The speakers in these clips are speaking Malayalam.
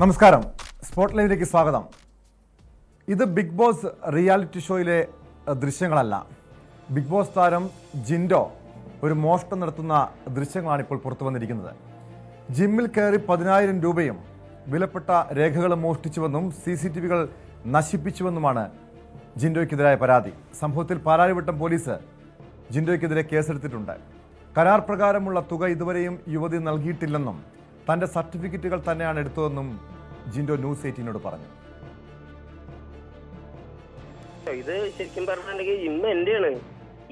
നമസ്കാരം, സ്പോട്ട് ലൈവിലേക്ക് സ്വാഗതം. ഇത് ബിഗ് ബോസ് റിയാലിറ്റി ഷോയിലെ ദൃശ്യങ്ങളല്ല. ബിഗ് ബോസ് താരം ജിൻഡോ ഒരു മോഷണം നടത്തുന്ന ദൃശ്യങ്ങളാണ് ഇപ്പോൾ പുറത്തു വന്നിരിക്കുന്നത്. ജിമ്മിൽ കയറി 10,000 രൂപയും വിലപ്പെട്ട രേഖകളും മോഷ്ടിച്ചുവെന്നും CCTVകൾ നശിപ്പിച്ചുവെന്നുമാണ് ജിൻഡോയ്ക്കെതിരായ പരാതി. സംഭവത്തിൽ പാലാരിവട്ടം പോലീസ് ജിൻഡോയ്ക്കെതിരെ കേസെടുത്തിട്ടുണ്ട്. കരാർ പ്രകാരമുള്ള തുക ഇതുവരെയും യുവതി നൽകിയിട്ടില്ലെന്നും തന്റെ സർട്ടിഫിക്കറ്റുകൾ തന്നെയാണ് എടുത്തതെന്നും ജിൻഡോ ന്യൂസ് 18നോട് പറഞ്ഞു. ഇത് ശരിക്കും പറഞ്ഞിട്ടുണ്ടെങ്കിൽ ജിമ്മ് എന്റെയാണ്.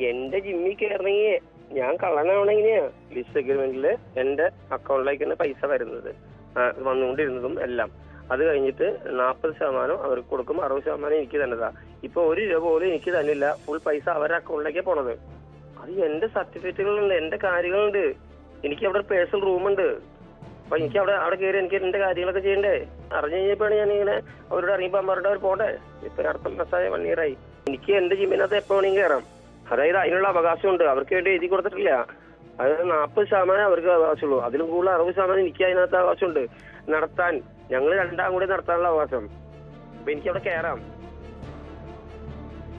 എന്റെ ജിമ്മിൽ കയറണമെങ്കിൽ ഞാൻ കള്ളനാവണെങ്ങനെയാ ലിസ്റ്റ് അഗ്രിമെന്റില് എന്റെ അക്കൗണ്ടിലേക്ക് തന്നെ പൈസ വരുന്നത് വന്നുകൊണ്ടിരുന്നതും എല്ലാം. അത് കഴിഞ്ഞിട്ട് 40% അവർക്ക് കൊടുക്കും, 60% എനിക്ക് തന്നതാ. ഇപ്പൊ 1 രൂപ പോലും എനിക്ക് തന്നില്ല. ഫുൾ പൈസ അവരുടെ അക്കൗണ്ടിലേക്കാണ് പോണത്. അത് എന്റെ സർട്ടിഫിക്കറ്റുകളുണ്ട്, എന്റെ കാര്യങ്ങളുണ്ട്. എനിക്ക് അവിടെ പേഴ്സണൽ റൂമുണ്ട്. അപ്പൊ എനിക്ക് അവിടെ കയറി എനിക്ക് എന്റെ കാര്യങ്ങളൊക്കെ ചെയ്യണ്ടേ? അറിഞ്ഞു കഴിഞ്ഞപ്പോഴാണ് ഞാൻ ഇങ്ങനെ അവരോട് ഇറങ്ങിയപ്പോ അവരുടെ അവർ പോട്ടെ. ഇപ്പൊ അടുത്ത മാസമായ 1 ഇയർ ആയി. എനിക്ക് എന്റെ ജിമ്മിനകത്ത് എപ്പോ വേണമെങ്കിൽ കയറാം. അതായത് അതിനുള്ള അവകാശമുണ്ട്. അവർക്ക് വേണ്ടി എഴുതി കൊടുത്തിട്ടില്ല. അതായത് 40% അവർക്ക് അവകാശമുള്ളൂ. അതിലും കൂടുതൽ 60% എനിക്ക് അതിനകത്ത് അവകാശമുണ്ട് നടത്താൻ. ഞങ്ങൾ രണ്ടാം കൂടി നടത്താനുള്ള അവകാശം. അപ്പൊ എനിക്ക് അവിടെ കയറാം.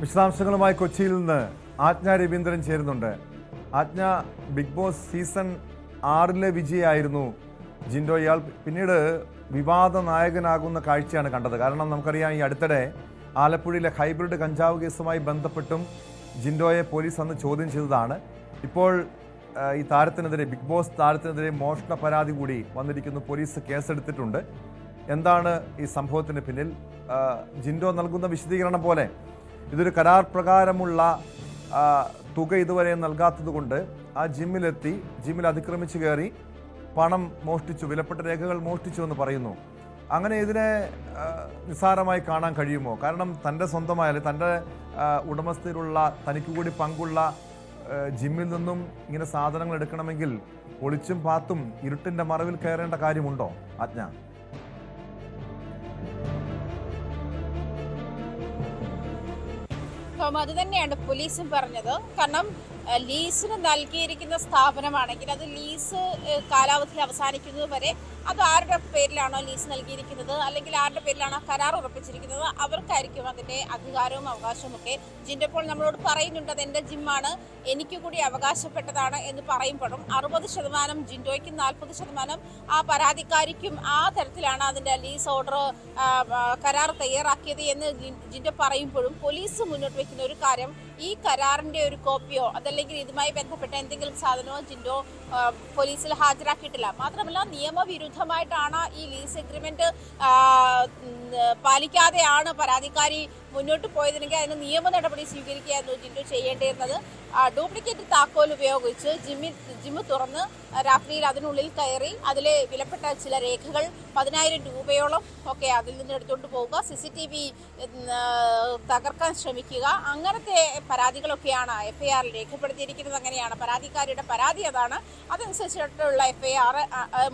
വിശദാംശങ്ങളുമായി കൊച്ചിയിൽ നിന്ന് ആജ്ഞ രവീന്ദ്രൻ ചേരുന്നുണ്ട്. ആജ്ഞ, ബിഗ് ബോസ് സീസൺ 6 വിജയായിരുന്നു ജിൻഡോ. ഇയാൾ പിന്നീട് വിവാദ നായകനാകുന്ന കാഴ്ചയാണ് കണ്ടത്. കാരണം നമുക്കറിയാം, ഈ അടുത്തിടെ ആലപ്പുഴയിലെ ഹൈബ്രിഡ് കഞ്ചാവ് കേസുമായി ബന്ധപ്പെട്ടും ജിൻഡോയെ പോലീസ് അന്ന് ചോദ്യം ചെയ്തതാണ്. ഇപ്പോൾ ഈ താരത്തിനെതിരെ, ബിഗ് ബോസ് താരത്തിനെതിരെ മോഷണ പരാതി കൂടി വന്നിരിക്കുന്നു. പോലീസ് കേസെടുത്തിട്ടുണ്ട്. എന്താണ് ഈ സംഭവത്തിന് പിന്നിൽ? ജിൻഡോ നൽകുന്ന വിശദീകരണം പോലെ ഇതൊരു കരാർ പ്രകാരമുള്ള തുക ഇതുവരെ നൽകാത്തത് കൊണ്ട് ആ ജിമ്മിലെത്തി, ജിമ്മിൽ അതിക്രമിച്ചു കയറി പണം മോഷ്ടിച്ചു, വിലപ്പെട്ട രേഖകൾ മോഷ്ടിച്ചു എന്ന് പറയുന്നു. അങ്ങനെ ഇതിനെ നിസ്സാരമായി കാണാൻ കഴിയുമോ? കാരണം തൻ്റെ സ്വന്തമായ, തൻ്റെ ഉടമസ്ഥയിലുള്ള, തനിക്ക് കൂടി പങ്കുള്ള ജിമ്മിൽ നിന്നും ഇങ്ങനെ സാധനങ്ങൾ എടുക്കണമെങ്കിൽ ഒളിച്ചും പാത്തും ഇരുട്ടിൻ്റെ മറവിൽ കയറേണ്ട കാര്യമുണ്ടോ ആജ്ഞ? അത് തന്നെയാണ് പോലീസും പറഞ്ഞത്. കാരണം ലീസിന് നൽകിയിരിക്കുന്ന സ്ഥാപനമാണെങ്കിൽ അത് ലീസ് കാലാവധി അവസാനിക്കുന്നത് വരെ അത് ആരുടെ പേരിലാണോ ലീസ് നൽകിയിരിക്കുന്നത്, അല്ലെങ്കിൽ ആരുടെ പേരിലാണോ കരാർ ഉറപ്പിച്ചിരിക്കുന്നത്, അവർക്കായിരിക്കും അതിൻ്റെ അധികാരവും അവകാശവും ഒക്കെ. ജിൻഡോ നമ്മളോട് പറയുന്നുണ്ട് അത് എൻ്റെ ജിമ്മാണ്, എനിക്ക് കൂടി അവകാശപ്പെട്ടതാണ് എന്ന് പറയുമ്പോഴും 60% ജിൻഡോയ്ക്കും 40% ആ പരാതിക്കാരിക്കും ആ തരത്തിലാണ് അതിൻ്റെ ലീസ് ഓർഡർ കരാർ തയ്യാറാക്കിയത് എന്ന് ജിൻഡോ പറയുമ്പോഴും പോലീസ് മുന്നോട്ട് വയ്ക്കുന്ന ഒരു കാര്യം, ഈ കരാറിൻ്റെ ഒരു കോപ്പിയോ അതല്ലെങ്കിൽ ഇതുമായി ബന്ധപ്പെട്ട എന്തെങ്കിലും സാധനമോ ജിൻഡോ പോലീസിൽ ഹാജരാക്കിയിട്ടില്ല. മാത്രമല്ല, നിയമവിരുദ്ധമായിട്ടാണ് ഈ ലീസ് എഗ്രിമെന്റ് പാലിക്കാതെയാണ് പരാതിക്കാരി മുന്നോട്ട് പോയതെങ്കിൽ അതിന് നിയമ നടപടി സ്വീകരിക്കുകയായിരുന്നു ജിൻഡോ ചെയ്യേണ്ടിയിരുന്നത്. ഡ്യൂപ്ലിക്കേറ്റ് താക്കോൽ ഉപയോഗിച്ച് ജിമ്മ് തുറന്ന് രാത്രിയിൽ അതിനുള്ളിൽ കയറി അതിലെ വിലപ്പെട്ട ചില രേഖകൾ 10,000 രൂപയോളം ഒക്കെ അതിൽ നിന്ന് എടുത്തുകൊണ്ട് പോവുക, CCTV തകർക്കാൻ ശ്രമിക്കുക, അങ്ങനത്തെ പരാതികളൊക്കെയാണ് FIR രേഖപ്പെടുത്തിയിരിക്കുന്നത്. അങ്ങനെയാണ് പരാതിക്കാരിയുടെ പരാതി, അതാണ്. അതനുസരിച്ചിട്ടുള്ള FIR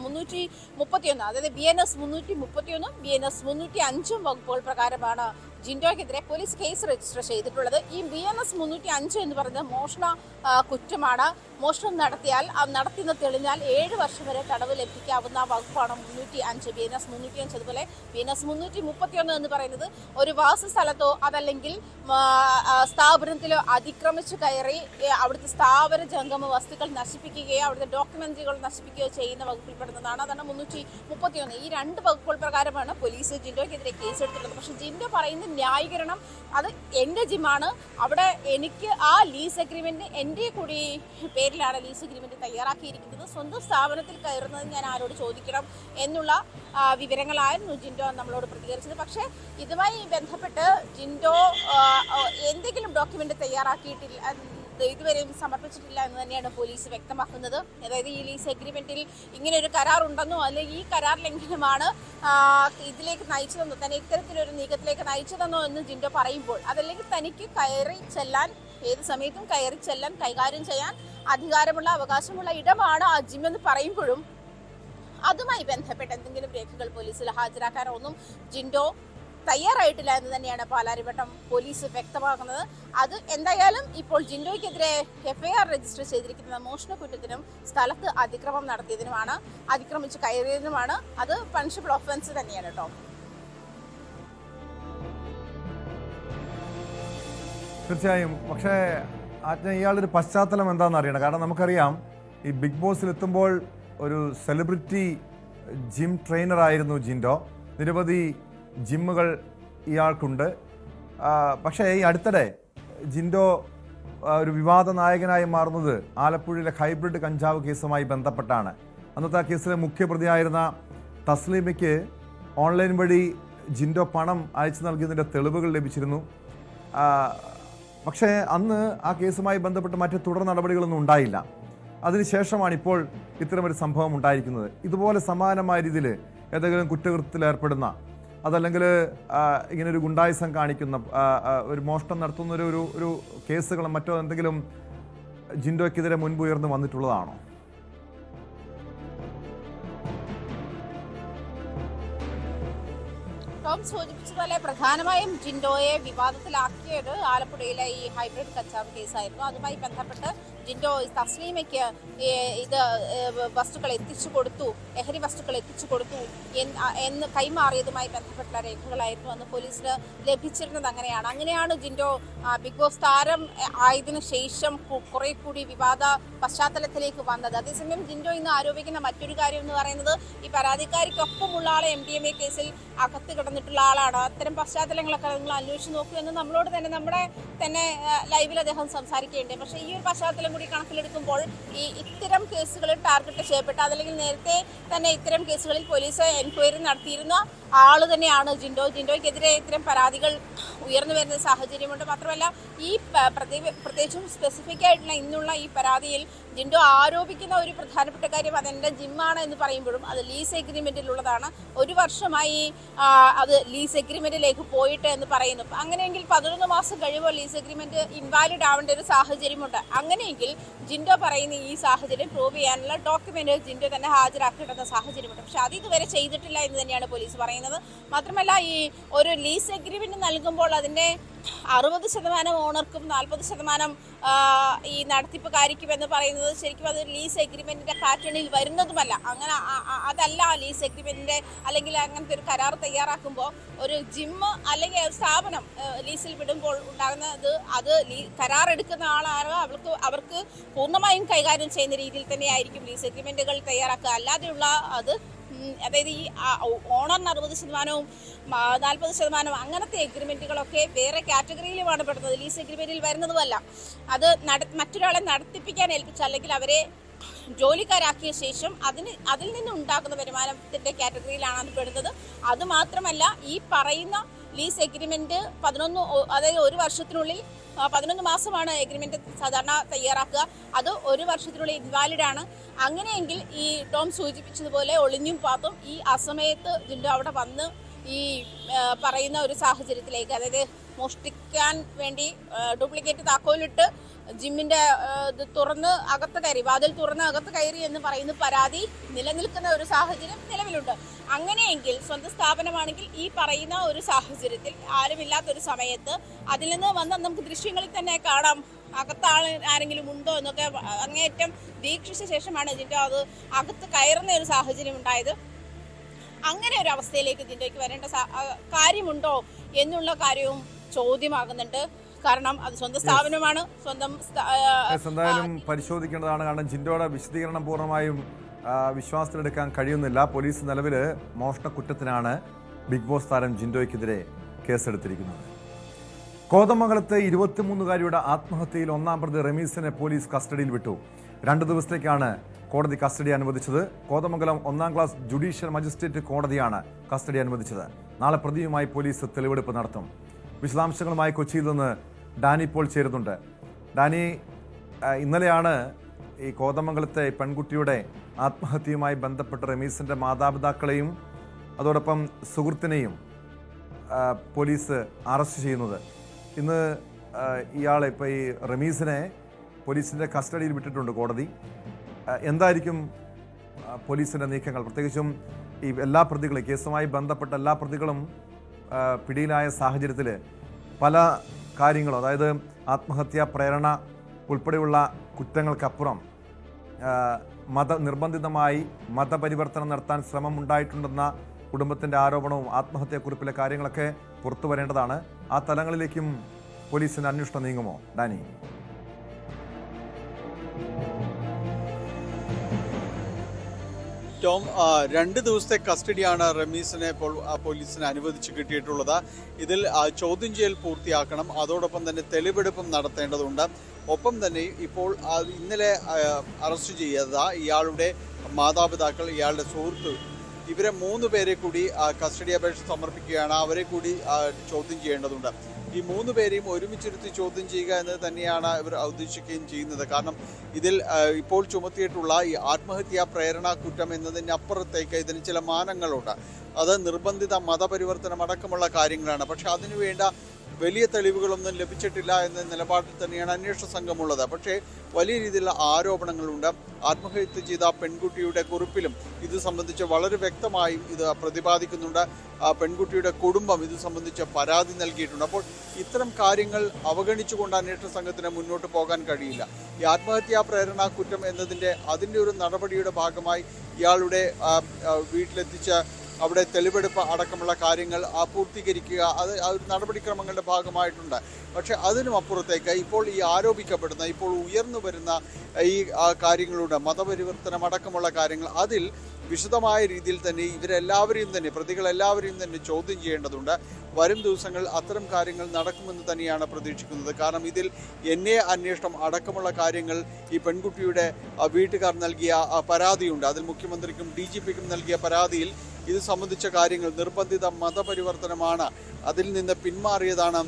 331, അതായത് BNS 331 BNS 305 വകുപ്പുകൾ പ്രകാരമാണ് ജിൻഡോയ്ക്കെതിരെ പോലീസ് കേസ് രജിസ്റ്റർ ചെയ്തിട്ടുള്ളത്. ഈ BNS 305 എന്ന് പറയുന്നത് മോഷണ കുറ്റമാണ്. മോഷണം നടത്തിയാൽ നടത്തിയെന്ന് തെളിഞ്ഞാൽ 7 വർഷം വരെ തടവ് ലഭിക്കാവുന്ന വകുപ്പാണ് 305 BNS 305. അതുപോലെ BNS 331 എന്ന് പറയുന്നത് ഒരു വാസസ്ഥലത്തോ അതല്ലെങ്കിൽ സ്ഥാപനത്തിലോ അതിക്രമിച്ചു കയറി അവിടുത്തെ സ്ഥാപന ജംഗമ വസ്തുക്കൾ നശിപ്പിക്കുകയോ അവിടുത്തെ ഡോക്യുമെന്ററികൾ നശിപ്പിക്കുകയോ ചെയ്യുന്ന വകുപ്പിൽപ്പെടുന്നതാണ്. അതാണ് 331. ഈ 2 വകുപ്പുകൾ പ്രകാരമാണ് പോലീസ് ജിൻഡോയ്ക്കെതിരെ കേസെടുത്തിട്ടുള്ളത്. പക്ഷെ ജിൻഡോ പറയുന്ന ന്യായീകരണം, അത് എൻ്റെ ജിമ്മാണ്, അവിടെ എനിക്ക് ആ ലീസ് അഗ്രിമെന്റ് എൻ്റെ കൂടി പേരിലാണ് ലീസ് അഗ്രിമെന്റ് തയ്യാറാക്കിയിരിക്കുന്നത്, സ്വന്തം സ്ഥാപനത്തിൽ കയറുന്നത് ഞാൻ ആരോട് ചോദിക്കണം എന്നുള്ള വിവരങ്ങളായിരുന്നു ജിൻഡോ നമ്മളോട് പ്രതികരിച്ചത്. പക്ഷേ ഇതുമായി ബന്ധപ്പെട്ട് ജിൻഡോ എന്തെങ്കിലും ഡോക്യുമെന്റ് തയ്യാറാക്കിയിട്ടില്ല, ഇതുവരെയും സമർപ്പിച്ചിട്ടില്ല എന്ന് തന്നെയാണ് പോലീസ് വ്യക്തമാക്കുന്നത്. അതായത് ഈ ലീസ് എഗ്രിമെന്റിൽ ഇങ്ങനെ ഒരു കരാർ ഉണ്ടെന്നോ അല്ലെങ്കിൽ ഈ കരാർ ലംഘനമാണ് ഇതിലേക്ക് നയിച്ചതെന്നോ, തന്നെ ഇത്തരത്തിലൊരു നീക്കത്തിലേക്ക് നയിച്ചതെന്നോ എന്ന് ജിൻഡോ പറയുമ്പോൾ, അതല്ലെങ്കിൽ തനിക്ക് കയറി ചെല്ലാൻ, ഏത് സമയത്തും കയറി ചെല്ലാൻ, കൈകാര്യം ചെയ്യാൻ അധികാരമുള്ള, അവകാശമുള്ള ഇടമാണ് ആ ജിം എന്ന് പറയുമ്പോഴും അതുമായി ബന്ധപ്പെട്ട് എന്തെങ്കിലും രേഖകൾ പോലീസിൽ ഹാജരാക്കാനോ ഒന്നും ജിൻഡോ തയ്യാറായിട്ടില്ല എന്ന് തന്നെയാണ് പാലാരിവട്ടം പോലീസ് വ്യക്തമാക്കുന്നത്. അത് എന്തായാലും ഇപ്പോൾ ജിൻഡോയ്ക്കെതിരെ എഫ്ഐആർ രജിസ്റ്റർ ചെയ്തിരിക്കുന്നത് മോഷണ കുറ്റത്തിനും സ്ഥലത്ത് അതിക്രമം നടത്തിയതിനുമാണ്, അതിക്രമിച്ച് കയറിയതിനുമാണ്. അത് പണിഷബിൾ ഒഫൻസ് തന്നെയാണ് കേട്ടോ. തീർച്ചയായും. പക്ഷേ ആജ്ഞ, ഇയാളൊരു പശ്ചാത്തലം എന്താണെന്ന് അറിയണം. കാരണം നമുക്കറിയാം, ഈ ബിഗ് ബോസിൽ എത്തുമ്പോൾ ഒരു സെലിബ്രിറ്റി ജിം ട്രെയിനറായിരുന്നു ജിൻഡോ. നിരവധി ജിമ്മുകൾ ഇയാൾക്കുണ്ട്. പക്ഷേ ഈ അടുത്തിടെ ജിൻഡോ ഒരു വിവാദ നായകനായി മാറുന്നത് ആലപ്പുഴയിലെ ഹൈബ്രിഡ് കഞ്ചാവ് കേസുമായി ബന്ധപ്പെട്ടാണ്. അന്നത്തെ ആ കേസിലെ മുഖ്യപ്രതിയായിരുന്ന തസ്ലീമയ്ക്ക് ഓൺലൈൻ വഴി ജിൻഡോ പണം അയച്ചു നൽകിയതിൻ്റെ തെളിവുകൾ ലഭിച്ചിരുന്നു. പക്ഷേ അന്ന് ആ കേസുമായി ബന്ധപ്പെട്ട് മറ്റ് തുടർ നടപടികളൊന്നും ഉണ്ടായില്ല. അതിനുശേഷമാണ് ഇപ്പോൾ ഇത്തരമൊരു സംഭവം ഉണ്ടായിരിക്കുന്നത്. ഇതുപോലെ സമാനമായ രീതിയിൽ ഏതെങ്കിലും കുറ്റകൃത്യത്തിൽ ഏർപ്പെടുന്ന, അതല്ലെങ്കിൽ ഇങ്ങനൊരു ഗുണ്ടായിസം കാണിക്കുന്ന, ഒരു മോഷണം നടത്തുന്ന ഒരു കേസുകളും മറ്റോ എന്തെങ്കിലും ജിൻഡോയ്ക്കെതിരെ മുൻപ് ഉയർന്നു വന്നിട്ടുള്ളതാണോ? ടോം സൂചിപ്പിച്ചതുപോലെ പ്രധാനമായും ജിൻഡോയെ വിവാദത്തിലാക്കിയത് ആലപ്പുഴയിലെ ഈ ഹൈബ്രിഡ് കഞ്ചാവ് കേസായിരുന്നു. അതുമായി ബന്ധപ്പെട്ട് ജിൻഡോ തസ്ലീമയ്ക്ക് ഇത് വസ്തുക്കൾ എത്തിച്ചു കൊടുത്തു, ലഹരി വസ്തുക്കൾ എത്തിച്ചു കൊടുത്തു എന്ന് കൈമാറിയതുമായി ബന്ധപ്പെട്ട രേഖകളായിരുന്നു അന്ന് പോലീസിന് ലഭിച്ചിരുന്നത്. അങ്ങനെയാണ് ജിൻഡോ ബിഗ് ബോസ് താരം ആയതിനു ശേഷം കുറെ കൂടി വിവാദ പശ്ചാത്തലത്തിലേക്ക് വന്നത്. അതേസമയം ജിൻഡോ ഇന്ന് ആരോപിക്കുന്ന മറ്റൊരു കാര്യം എന്ന് പറയുന്നത് ഈ പരാതിക്കാരിക്കൊപ്പമുള്ള ആളെ MDMA കേസിൽ അകത്ത് കിടന്നിട്ടുള്ള ആളാണ്. അത്തരം പശ്ചാത്തലങ്ങളൊക്കെ നിങ്ങൾ അന്വേഷിച്ച് നോക്കൂ എന്ന് നമ്മളോട് തന്നെ നമ്മുടെ ലൈവിൽ അദ്ദേഹം സംസാരിക്കുകയുണ്ട്. പക്ഷേ ഈ ഒരു പശ്ചാത്തലം കൂടി കണക്കിലെടുക്കുമ്പോൾ ഇത്തരം കേസുകളിൽ ടാർഗറ്റ് ചെയ്യപ്പെട്ട, അതല്ലെങ്കിൽ നേരത്തെ തന്നെ ഇത്തരം കേസുകളിൽ പോലീസ് എൻക്വയറി നടത്തിയിരുന്ന ആള് തന്നെയാണ് ജിൻഡോ. ജിൻഡോയ്ക്കെതിരെ ഇത്തരം പരാതികൾ ഉയർന്നു വരുന്ന സാഹചര്യമുണ്ട്. മാത്രമല്ല ഈ പ്രത്യേകിച്ചും സ്പെസിഫിക് ആയിട്ടുള്ള ഇന്നുള്ള ഈ പരാതിയിൽ ജിൻഡോ ആരോപിക്കുന്ന ഒരു പ്രധാനപ്പെട്ട കാര്യം അതെൻ്റെ ജിമ്മാണ് എന്ന് പറയുമ്പോഴും അത് ലീസ് എഗ്രിമെന്റിലുള്ളതാണ്. 1 വർഷമായി അത് ലീസ് എഗ്രിമെന്റിലേക്ക് പോയിട്ട് എന്ന് പറയുന്നു. അങ്ങനെയെങ്കിൽ 11 മാസം കഴിയുമ്പോൾ ലീസ് എഗ്രിമെന്റ് ഇൻവാലിഡ് ആവേണ്ട ഒരു സാഹചര്യമുണ്ട്. അങ്ങനെയെങ്കിൽ ജിൻഡോ പറയുന്ന ഈ സാഹചര്യം പ്രൂവ് ചെയ്യാനുള്ള ഡോക്യുമെന്റ് ജിൻഡോ തന്നെ ഹാജരാക്കേണ്ടുന്ന സാഹചര്യമുണ്ട്. പക്ഷെ അത് ഇതുവരെ ചെയ്തിട്ടില്ല എന്ന് തന്നെയാണ് പോലീസ് പറയുന്നത്. മാത്രമല്ല ഈ ഒരു ലീസ് എഗ്രിമെന്റ് നൽകുമ്പോൾ അതിൻ്റെ 60% ഓണർക്കും 40% ഈ നടത്തിപ്പുകാരിക്കും എന്ന് പറയുന്നത് ശരിക്കും അത് ലീസ് എഗ്രിമെന്റിന്റെ പാറ്റേണിൽ വരുന്നതുമല്ല. അങ്ങനെ അതല്ല ലീസ് എഗ്രിമെന്റിന്റെ, അല്ലെങ്കിൽ അങ്ങനത്തെ ഒരു കരാർ തയ്യാറാക്കുമ്പോൾ ഒരു ജിമ്മ് അല്ലെങ്കിൽ ഒരു സ്ഥാപനം ലീസിൽ വിടുമ്പോൾ ഉണ്ടാകുന്നത് അത് കരാർ എടുക്കുന്ന ആളാണ് അവർക്ക് പൂർണ്ണമായും കൈകാര്യം ചെയ്യുന്ന രീതിയിൽ തന്നെയായിരിക്കും ലീസ് എഗ്രിമെന്റുകൾ തയ്യാറാക്കുക. അല്ലാതെയുള്ള അതായത് ഈ ഓണർ 60%, 40% അങ്ങനത്തെ എഗ്രിമെന്റുകളൊക്കെ വേറെ കാറ്റഗറിയിലുമാണ് പെടുന്നത്. ലീസ് എഗ്രിമെന്റിൽ വരുന്നതുമല്ല. അത് മറ്റൊരാളെ നടത്തിപ്പിക്കാൻ ഏൽപ്പിച്ച, അല്ലെങ്കിൽ അവരെ ജോലിക്കാരാക്കിയ ശേഷം അതിൽ നിന്നുണ്ടാക്കുന്ന വരുമാനത്തിന്റെ കാറ്റഗറിയിലാണ് അത് പെടുന്നത്. അതുമാത്രമല്ല ഈ പറയുന്ന ലീസ് എഗ്രിമെന്റ് 1 വർഷത്തിനുള്ളിൽ 11 മാസമാണ് എഗ്രിമെന്റ് സാധാരണ തയ്യാറാക്കുക. അത് 1 വർഷത്തിനുള്ളിൽ ഇൻവാലിഡ് ആണ്. അങ്ങനെയെങ്കിൽ ഈ ടോം സൂചിപ്പിച്ചതുപോലെ ഒളിഞ്ഞും പാത്തും ഈ അസമയത്ത് ജിൻഡോ അവിടെ വന്ന് ഈ പറയുന്ന ഒരു സാഹചര്യത്തിലേക്ക്, അതായത് മോഷ്ടിക്കാൻ വേണ്ടി ഡ്യൂപ്ലിക്കേറ്റ് താക്കോലിട്ട് ജിമ്മിന്റെ തുറന്ന് അകത്ത് കയറി, വാതിൽ തുറന്ന് അകത്ത് കയറി എന്ന് പറയുന്ന പരാതി നിലനിൽക്കുന്ന ഒരു സാഹചര്യം നിലവിലുണ്ട്. അങ്ങനെയെങ്കിൽ സ്വന്തം സ്ഥാപനമാണെങ്കിൽ ഈ പറയുന്ന ഒരു സാഹചര്യത്തിൽ ആരുമില്ലാത്തൊരു സമയത്ത് അതിൽ നിന്ന് വന്ന നമുക്ക് ദൃശ്യങ്ങളിൽ തന്നെ കാണാം അകത്ത് ആരെങ്കിലും ഉണ്ടോ എന്നൊക്കെ അങ്ങേയറ്റം വീക്ഷിച്ച ശേഷമാണ് ജിൻഡോ അത് അകത്ത് കയറുന്ന ഒരു സാഹചര്യം ഉണ്ടായത്. അങ്ങനെ ഒരു അവസ്ഥയിലേക്ക് ജിൻഡോയ്ക്ക് വരേണ്ട കാര്യമുണ്ടോ എന്നുള്ള കാര്യവും ചോദ്യമാകുന്നുണ്ട്. കാരണം അത് സ്വന്തം സ്ഥാപനമാണ്, എന്തായാലും പരിശോധിക്കേണ്ടതാണ്. കാരണം ജിൻഡോയുടെ വിശദീകരണം പൂർണ്ണമായും വിശ്വാസത്തിലെടുക്കാൻ കഴിയുന്നില്ല. പോലീസ് നിലവിൽ മോഷണ കുറ്റത്തിനാണ് ബിഗ് ബോസ് താരം ജിൻഡോയ്ക്കെതിരെ കേസെടുത്തിരിക്കുന്നത്. കോതമംഗലത്തെ 23-കാരിയുടെ ആത്മഹത്യയിൽ 1-ാം പ്രതി റമീസിനെ പോലീസ് കസ്റ്റഡിയിൽ വിട്ടു. 2 ദിവസത്തേക്കാണ് കോടതി കസ്റ്റഡി അനുവദിച്ചത്. കോതമംഗലം 1-ാം ക്ലാസ് ജുഡീഷ്യൽ മജിസ്ട്രേറ്റ് കോടതിയാണ് കസ്റ്റഡി അനുവദിച്ചത്. നാളെ പ്രതിയുമായി പോലീസ് തെളിവെടുപ്പ് നടത്തും. വിശദാംശങ്ങളുമായി കൊച്ചിയിൽ നിന്ന് ഡാനി ഇപ്പോൾ ചേരുന്നുണ്ട്. ഡാനി, ഇന്നലെയാണ് ഈ കോതമംഗലത്തെ പെൺകുട്ടിയുടെ ആത്മഹത്യയുമായി ബന്ധപ്പെട്ട് റമീസിൻ്റെ മാതാപിതാക്കളെയും അതോടൊപ്പം സുഹൃത്തിനെയും പോലീസ് അറസ്റ്റ് ചെയ്യുന്നത്. ഇന്ന് ഇയാളെ ഇപ്പോൾ ഈ റമീസിനെ പോലീസിൻ്റെ കസ്റ്റഡിയിൽ വിട്ടിട്ടുണ്ട് കോടതി. എന്തായിരിക്കും പോലീസിൻ്റെ നീക്കങ്ങൾ? പ്രത്യേകിച്ചും ഈ എല്ലാ പ്രതികളും, കേസുമായി ബന്ധപ്പെട്ട എല്ലാ പ്രതികളും പിടിയിലായ സാഹചര്യത്തിൽ പല കാര്യങ്ങളോ, അതായത് ആത്മഹത്യാ പ്രേരണ ഉൾപ്പെടെയുള്ള കുറ്റങ്ങൾക്കപ്പുറം നിർബന്ധിതമായി മതപരിവർത്തനം നടത്താൻ ശ്രമമുണ്ടായിട്ടുണ്ടെന്ന കുടുംബത്തിൻ്റെ ആരോപണവും ആത്മഹത്യാക്കുറിപ്പിലെ കാര്യങ്ങളൊക്കെ പുറത്തു വരേണ്ടതാണ്. ആ തലങ്ങളിലേക്കും പോലീസിന് അന്വേഷണം നീങ്ങുമോ ഡാനി? ടോം, 2 ദിവസത്തെ കസ്റ്റഡിയാണ് റമീസിനെ ഇപ്പോൾ പോലീസിന് അനുവദിച്ച് കിട്ടിയിട്ടുള്ളത്. ഇതിൽ ചോദ്യം ചെയ്യൽ പൂർത്തിയാക്കണം, അതോടൊപ്പം തന്നെ തെളിവെടുപ്പും നടത്തേണ്ടതുണ്ട്. ഒപ്പം തന്നെ ഇപ്പോൾ ഇന്നലെ അറസ്റ്റ് ചെയ്ത ഇയാളുടെ മാതാപിതാക്കൾ, ഇയാളുടെ സുഹൃത്ത്, ഇവരെ 3 പേരെ കൂടി കസ്റ്റഡി അപേക്ഷ സമർപ്പിക്കുകയാണ്. അവരെ കൂടി ചോദ്യം ചെയ്യേണ്ടതുണ്ട്. ഈ 3 പേരെയും ഒരുമിച്ചിരുത്തി ചോദ്യം ചെയ്യുക എന്നത് തന്നെയാണ് ഇവർ ഉദ്ദേശിക്കുകയും ചെയ്യുന്നത്. കാരണം ഇതിൽ ഇപ്പോൾ ചുമത്തിയിട്ടുള്ള ഈ ആത്മഹത്യാ പ്രേരണ കുറ്റം എന്നതിനപ്പുറത്തേക്ക് ഇതിന് ചില മാനങ്ങളുണ്ട്. അത് നിർബന്ധിത മതപരിവർത്തനം അടക്കമുള്ള കാര്യങ്ങളാണ്. പക്ഷെ അതിനുവേണ്ട വലിയ തെളിവുകളൊന്നും ലഭിച്ചിട്ടില്ല എന്ന നിലപാടിൽ തന്നെയാണ് അന്വേഷണ സംഘമുള്ളത്. പക്ഷേ വലിയ രീതിയിലുള്ള ആരോപണങ്ങളുണ്ട്. ആത്മഹത്യ ചെയ്ത പെൺകുട്ടിയുടെ കുറിപ്പിലും ഇത് സംബന്ധിച്ച് വളരെ വ്യക്തമായും ഇത് പ്രതിപാദിക്കുന്നുണ്ട്. പെൺകുട്ടിയുടെ കുടുംബം ഇത് സംബന്ധിച്ച് പരാതി നൽകിയിട്ടുണ്ട്. അപ്പോൾ ഇത്തരം കാര്യങ്ങൾ അവഗണിച്ചുകൊണ്ട് അന്വേഷണ സംഘത്തിന് മുന്നോട്ട് പോകാൻ കഴിയില്ല. ഈ ആത്മഹത്യാ പ്രേരണ കുറ്റം അതിൻ്റെ ഒരു നടപടിയുടെ ഭാഗമായി ഇയാളുടെ വീട്ടിലെത്തിച്ച് അവിടെ തെളിവെടുപ്പ് അടക്കമുള്ള കാര്യങ്ങൾ പൂർത്തീകരിക്കുക, അത് ഒരു നടപടിക്രമങ്ങളുടെ ഭാഗമായിട്ടുണ്ട്. പക്ഷെ അതിനും അപ്പുറത്തേക്ക് ഇപ്പോൾ ഈ ആരോപിക്കപ്പെടുന്ന, ഇപ്പോൾ ഉയർന്നു വരുന്ന ഈ കാര്യങ്ങളുടെ മതപരിവർത്തനം അടക്കമുള്ള കാര്യങ്ങൾ, അതിൽ വിശദമായ രീതിയിൽ തന്നെ ഇവരെല്ലാവരെയും തന്നെ, പ്രതികളെല്ലാവരെയും തന്നെ ചോദ്യം ചെയ്യേണ്ടതുണ്ട്. വരും ദിവസങ്ങൾ അത്തരം കാര്യങ്ങൾ നടക്കുമെന്ന് തന്നെയാണ് പ്രതീക്ഷിക്കുന്നത്. കാരണം ഇതിൽ അന്വേഷണം അടക്കമുള്ള കാര്യങ്ങൾ ഈ പെൺകുട്ടിയുടെ വീട്ടുകാർ നൽകിയ പരാതിയുണ്ട്. അതിൽ മുഖ്യമന്ത്രിക്കും DGPക്കും നൽകിയ പരാതിയിൽ ഇത് സംബന്ധിച്ച കാര്യങ്ങൾ നിർബന്ധിത മതപരിവർത്തനമാണ്, അതിൽ നിന്ന് പിന്മാറിയതാണ്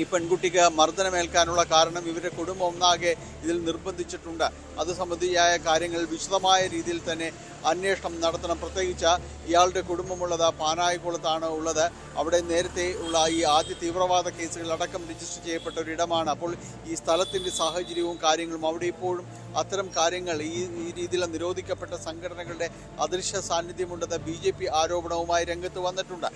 ഈ പെൺകുട്ടിക്ക് മർദ്ദനമേൽക്കാനുള്ള കാരണം, ഇവരുടെ കുടുംബം ഒന്നാകെ ഇതിൽ നിർബന്ധിച്ചിട്ടുണ്ട്. അത് സംബന്ധിയായ കാര്യങ്ങൾ വിശദമായ രീതിയിൽ തന്നെ അന്വേഷണം നടത്തണം. പ്രത്യേകിച്ച് ഇയാളുടെ കുടുംബമുള്ളത് പാനായിക്കുളത്താണ് ഉള്ളത്. അവിടെ നേരത്തെ ഉള്ള ഈ ആദ്യ തീവ്രവാദ കേസുകളടക്കം രജിസ്റ്റർ ചെയ്യപ്പെട്ട ഒരിടമാണ്. അപ്പോൾ ഈ സ്ഥലത്തിൻ്റെ സാഹചര്യവും കാര്യങ്ങളും, അവിടെ ഇപ്പോഴും അത്തരം കാര്യങ്ങൾ, ഈ രീതിയിലുള്ള നിരോധിക്കപ്പെട്ട സംഘടനകളുടെ അദൃശ്യ സാന്നിധ്യമുണ്ടെന്ന് BJP ആരോപണവുമായി രംഗത്ത് വന്നിട്ടുണ്ട്.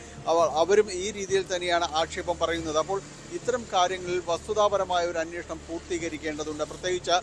അവരും ഈ രീതിയിൽ തന്നെയാണ് ആക്ഷേപം പറയുന്നത്. അപ്പോൾ ഇത്തരം കാര്യങ്ങളിൽ വസ്തുതാപരമായ ഒരു അന്വേഷണം പൂർത്തീകരിക്കേണ്ടതുണ്ട്. പ്രത്യേകിച്ച്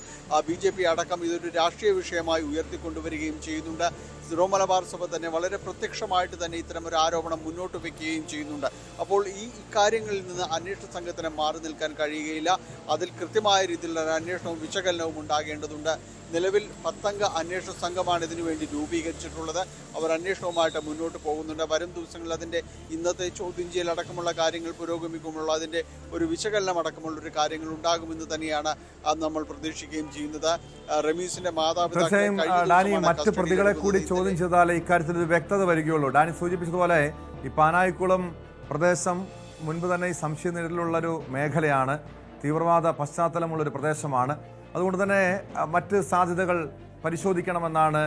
BJP അടക്കം ഇതൊരു രാഷ്ട്രീയ വിഷയമായി ഉയർത്തിക്കൊണ്ടുവരികയും ചെയ്യുന്നുണ്ട്. സിറോ മലബാർ സഭ തന്നെ വളരെ പ്രത്യക്ഷമായിട്ട് തന്നെ ഇത്തരം ഒരു ആരോപണം മുന്നോട്ട് വയ്ക്കുകയും ചെയ്യുന്നുണ്ട്. അപ്പോൾ ഈ കാര്യങ്ങളിൽ നിന്ന് അന്വേഷണ സംഘത്തിന് മാറി നിൽക്കാൻ കഴിയുകയില്ല. അതിൽ കൃത്യമായ രീതിയിലുള്ള അന്വേഷണവും വിശകലനവും ഉണ്ടാകേണ്ടതുണ്ട്. നിലവിൽ 10 അംഗ അന്വേഷണ സംഘമാണ് ഇതിനുവേണ്ടി രൂപീകരിച്ചിട്ടുള്ളത്. അവർ അന്വേഷണവുമായിട്ട് മുന്നോട്ട് പോകുന്നുണ്ട്. വരും ദിവസങ്ങളിൽ അതിൻ്റെ ഇന്നത്തെ ചോദ്യം ചെയ്യൽ അടക്കമുള്ള കാര്യങ്ങൾ പുരോഗമിക്കുമ്പോൾ അതിൻ്റെ ഒരു വിശകലനം അടക്കമുള്ള ഒരു കാര്യങ്ങൾ ഉണ്ടാകുമെന്ന് തന്നെയാണ് നമ്മൾ പ്രതീക്ഷിക്കുകയും ചെയ്യുന്നത്. റമീസിന്റെ തീർച്ചയായും ഡാനി, മറ്റ് പ്രതികളെ കൂടി ചോദ്യം ചെയ്താലേ ഇക്കാര്യത്തിൽ ഒരു വ്യക്തത വരികയുള്ളൂ. ഡാനി സൂചിപ്പിച്ചതുപോലെ ഈ പാനായിക്കുളം പ്രദേശം മുൻപ് തന്നെ ഈ സംശയ നിഴലിലുള്ളൊരു മേഖലയാണ്, തീവ്രവാദ പശ്ചാത്തലമുള്ളൊരു പ്രദേശമാണ്. അതുകൊണ്ട് തന്നെ മറ്റ് സാധ്യതകൾ പരിശോധിക്കണമെന്നാണ്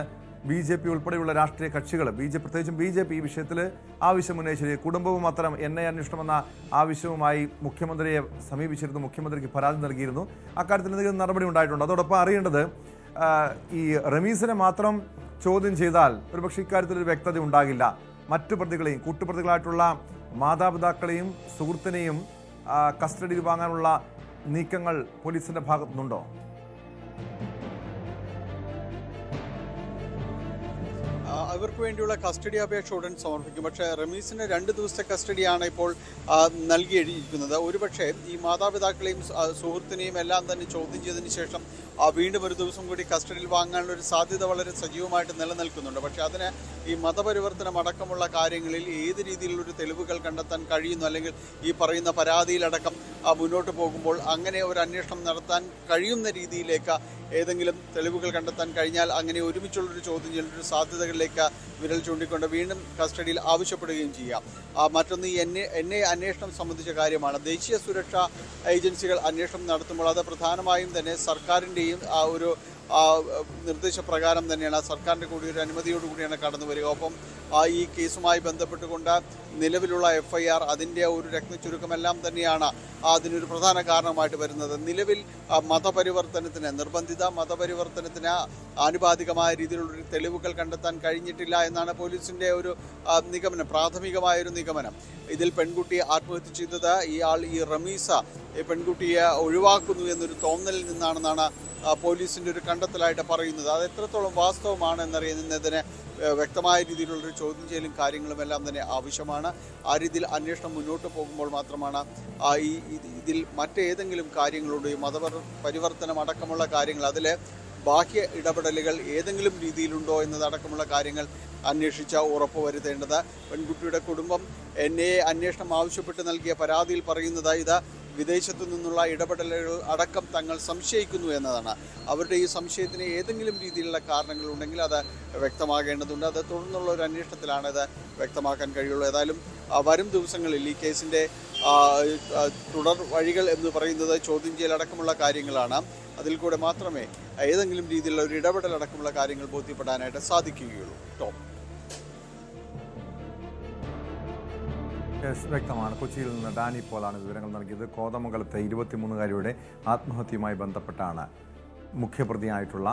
BJP ഉൾപ്പെടെയുള്ള രാഷ്ട്രീയ കക്ഷികൾ, പ്രത്യേകിച്ചും BJP ഈ വിഷയത്തിൽ ആവശ്യം ഉന്നയിച്ചത്. കുടുംബവും അത്തരം അന്വേഷണമെന്ന ആവശ്യവുമായി മുഖ്യമന്ത്രിയെ സമീപിച്ചിരുന്നു, മുഖ്യമന്ത്രിക്ക് പരാതി നൽകിയിരുന്നു. അക്കാര്യത്തിൽ എന്തെങ്കിലും നടപടി ഉണ്ടായിട്ടുണ്ട്? അതോടൊപ്പം അറിയേണ്ടത്, ഈ റമീസിനെ മാത്രം ചോദ്യം ചെയ്താൽ ഒരുപക്ഷെ ഇക്കാര്യത്തിൽ ഒരു വ്യക്തത ഉണ്ടാകില്ല. മറ്റു പ്രതികളെയും, കൂട്ടുപ്രതികളായിട്ടുള്ള മാതാപിതാക്കളെയും സുഹൃത്തിനെയും കസ്റ്റഡിയിൽ വാങ്ങാനുള്ള നീക്കങ്ങൾ പോലീസിന്റെ ഭാഗത്തുനിന്നുണ്ടോ? അവർക്ക് വേണ്ടിയുള്ള കസ്റ്റഡി അപേക്ഷ ഉടൻ സമർപ്പിക്കും. പക്ഷേ റമീസിന് 2 ദിവസത്തെ കസ്റ്റഡിയാണ് ഇപ്പോൾ നൽകിയിരിക്കുന്നത്. ഒരുപക്ഷെ ഈ മാതാപിതാക്കളെയും സുഹൃത്തിനെയും എല്ലാം തന്നെ ചോദ്യം ചെയ്തതിന് ശേഷം വീണ്ടും ഒരു ദിവസം കൂടി കസ്റ്റഡിയിൽ വാങ്ങാനുള്ള ഒരു സാധ്യത വളരെ സജീവമായിട്ട് നിലനിൽക്കുന്നുണ്ട്. പക്ഷേ അതിന് ഈ മതപരിവർത്തനം അടക്കമുള്ള കാര്യങ്ങളിൽ ഏത് രീതിയിലുള്ളൊരു തെളിവുകൾ കണ്ടെത്താൻ കഴിയുന്നു, അല്ലെങ്കിൽ ഈ പറയുന്ന പരാതിയിലടക്കം മുന്നോട്ട് പോകുമ്പോൾ അങ്ങനെ ഒരു അന്വേഷണം നടത്താൻ കഴിയുന്ന രീതിയിലേക്ക് ഏതെങ്കിലും തെളിവുകൾ കണ്ടെത്താൻ കഴിഞ്ഞാൽ അങ്ങനെ ഒരുമിച്ചുള്ളൊരു ചോദ്യം ചെയ്യലൊരു സാധ്യതകളിലേക്ക് വിരൽ ചൂണ്ടിക്കൊണ്ട് വീണ്ടും കസ്റ്റഡിയിൽ ആവശ്യപ്പെടുകയും ചെയ്യാം. മറ്റൊന്ന് ഈ അന്വേഷണം സംബന്ധിച്ച കാര്യമാണ്. ദേശീയ സുരക്ഷാ ഏജൻസികൾ അന്വേഷണം നടത്തുമ്പോൾ അത് പ്രധാനമായും തന്നെ സർക്കാരിൻ്റെയും ഒരു നിർദ്ദേശപ്രകാരം തന്നെയാണ്, സർക്കാരിൻ്റെ കൂടി ഒരു അനുമതിയോടുകൂടിയാണ് കടന്നു വരിക. ഒപ്പം ഈ കേസുമായി ബന്ധപ്പെട്ടുകൊണ്ട് നിലവിലുള്ള FIR അതിൻ്റെ ഒരു രത്നച്ചുരുക്കമെല്ലാം തന്നെയാണ് അതിനൊരു പ്രധാന കാരണമായിട്ട് വരുന്നത്. നിലവിൽ മതപരിവർത്തനത്തിന്, നിർബന്ധിത മതപരിവർത്തനത്തിന് ആനുപാതികമായ രീതിയിലുള്ളൊരു തെളിവുകൾ കണ്ടെത്താൻ കഴിഞ്ഞിട്ടില്ല എന്നാണ് പോലീസിൻ്റെ ഒരു നിഗമനം, പ്രാഥമികമായൊരു നിഗമനം. ഇതിൽ പെൺകുട്ടി ആത്മഹത്യ ചെയ്തത് ഈ റമീസ പെൺകുട്ടിയെ ഒഴിവാക്കുന്നു എന്നൊരു തോന്നലിൽ നിന്നാണെന്നാണ് പോലീസിൻ്റെ ഒരു കണ്ടെത്തലായിട്ട് പറയുന്നത്. അത് എത്രത്തോളം വാസ്തവമാണ് എന്നറിയുന്നതിന് വ്യക്തമായ രീതിയിലുള്ളൊരു ചോദ്യം ചെയ്യലും കാര്യങ്ങളും എല്ലാം തന്നെ ആവശ്യമാണ്. ആ രീതിയിൽ അന്വേഷണം മുന്നോട്ട് പോകുമ്പോൾ മാത്രമാണ് ഇതിൽ മറ്റേതെങ്കിലും കാര്യങ്ങളുണ്ട്, മതപരിവർത്തനം അടക്കമുള്ള കാര്യങ്ങൾ, അതിൽ ബാഹ്യ ഇടപെടലുകൾ ഏതെങ്കിലും രീതിയിലുണ്ടോ എന്നതടക്കമുള്ള കാര്യങ്ങൾ അന്വേഷിച്ച് ഉറപ്പുവരുത്തേണ്ടത്. പെൺകുട്ടിയുടെ കുടുംബം NIA അന്വേഷണം ആവശ്യപ്പെട്ട് നൽകിയ പരാതിയിൽ പറയുന്നത് ഇത് വിദേശത്തു നിന്നുള്ള ഇടപെടലുകൾ അടക്കം തങ്ങൾ സംശയിക്കുന്നു എന്നതാണ്. അവരുടെ ഈ സംശയത്തിന് ഏതെങ്കിലും രീതിയിലുള്ള കാരണങ്ങളുണ്ടെങ്കിൽ അത് വ്യക്തമാകേണ്ടതുണ്ട്. അത് തുടർന്നുള്ള ഒരു അന്വേഷണത്തിലാണ് ഇത് വ്യക്തമാക്കാൻ കഴിയുള്ളൂ. ഏതായാലും വരും ദിവസങ്ങളിൽ ഈ കേസിൻ്റെ തുടർ വഴികൾ എന്ന് പറയുന്നത് ചോദ്യം ചെയ്യലടക്കമുള്ള കാര്യങ്ങളാണ്. അതിൽ കൂടെ മാത്രമേ ഏതെങ്കിലും രീതിയിലുള്ള ഒരു ഇടപെടൽ അടക്കമുള്ള കാര്യങ്ങൾ ബോധ്യപ്പെടാനായിട്ട് സാധിക്കുകയുള്ളൂ. ടോം, വ്യക്തമാണ്. കൊച്ചിയിൽ നിന്ന് ഡാനി പോലാണ് വിവരങ്ങൾ നൽകിയത്. കോതമംഗലത്തെ 23-കാരിയുടെ ആത്മഹത്യയുമായി ബന്ധപ്പെട്ടാണ് മുഖ്യപ്രതിയായിട്ടുള്ള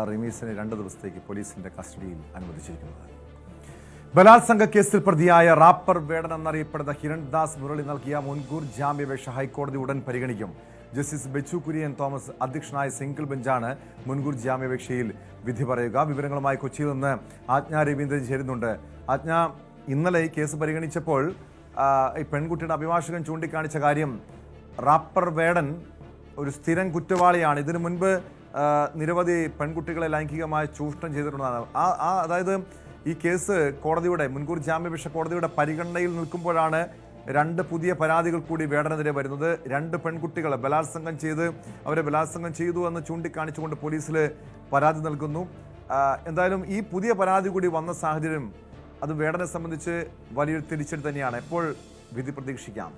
റമീസിനെ 2 ദിവസത്തേക്ക് പോലീസിന്റെ കസ്റ്റഡിയിൽ അനുവദിച്ചിരിക്കുന്നത്. ബലാത്സംഗ കേസിൽ പ്രതിയായ റാപ്പർ വേടൻ എന്നറിയപ്പെടുന്ന ഹിരൺദാസ് മുരളി നൽകിയ മുൻകൂർ ജാമ്യാപേക്ഷ ഹൈക്കോടതി ഉടൻ പരിഗണിക്കും. ജസ്റ്റിസ് ബെച്ചു കുര്യൻ തോമസ് അധ്യക്ഷനായ സിംഗിൾ ബെഞ്ചാണ് മുൻകൂർ ജാമ്യാപേക്ഷയിൽ വിധി പറയുക. വിവരങ്ങളുമായി കൊച്ചിയിൽ നിന്ന് ആജ്ഞ രവീന്ദ്രൻ ചേരുന്നുണ്ട്. ആജ്ഞ, ഇന്നലെ ഈ കേസ് പരിഗണിച്ചപ്പോൾ ഈ പെൺകുട്ടിയുടെ അഭിഭാഷകൻ ചൂണ്ടിക്കാണിച്ച കാര്യം, റാപ്പർ വേടൻ ഒരു സ്ഥിരം കുറ്റവാളിയാണ്, ഇതിനു മുൻപ് നിരവധി പെൺകുട്ടികളെ ലൈംഗികമായി ചൂഷണം ചെയ്തിട്ടുള്ളതാണ്. അതായത് ഈ കേസ് കോടതിയുടെ മുൻകൂർ ജാമ്യാപേക്ഷ കോടതിയുടെ പരിഗണനയിൽ നിൽക്കുമ്പോഴാണ് 2 പുതിയ പരാതികൾ കൂടി വേടനെതിരെ വരുന്നത്. 2 പെൺകുട്ടികളെ അവരെ ബലാത്സംഗം ചെയ്തു എന്ന് ചൂണ്ടിക്കാണിച്ചുകൊണ്ട് പോലീസിൽ പരാതി നൽകുന്നു. എന്തായാലും ഈ പുതിയ പരാതി കൂടി വന്ന സാഹചര്യം അത് വേടനെ സംബന്ധിച്ച് വലിയൊരു തിരിച്ചടി തന്നെയാണ്. എപ്പോൾ വിധി പ്രതീക്ഷിക്കാം?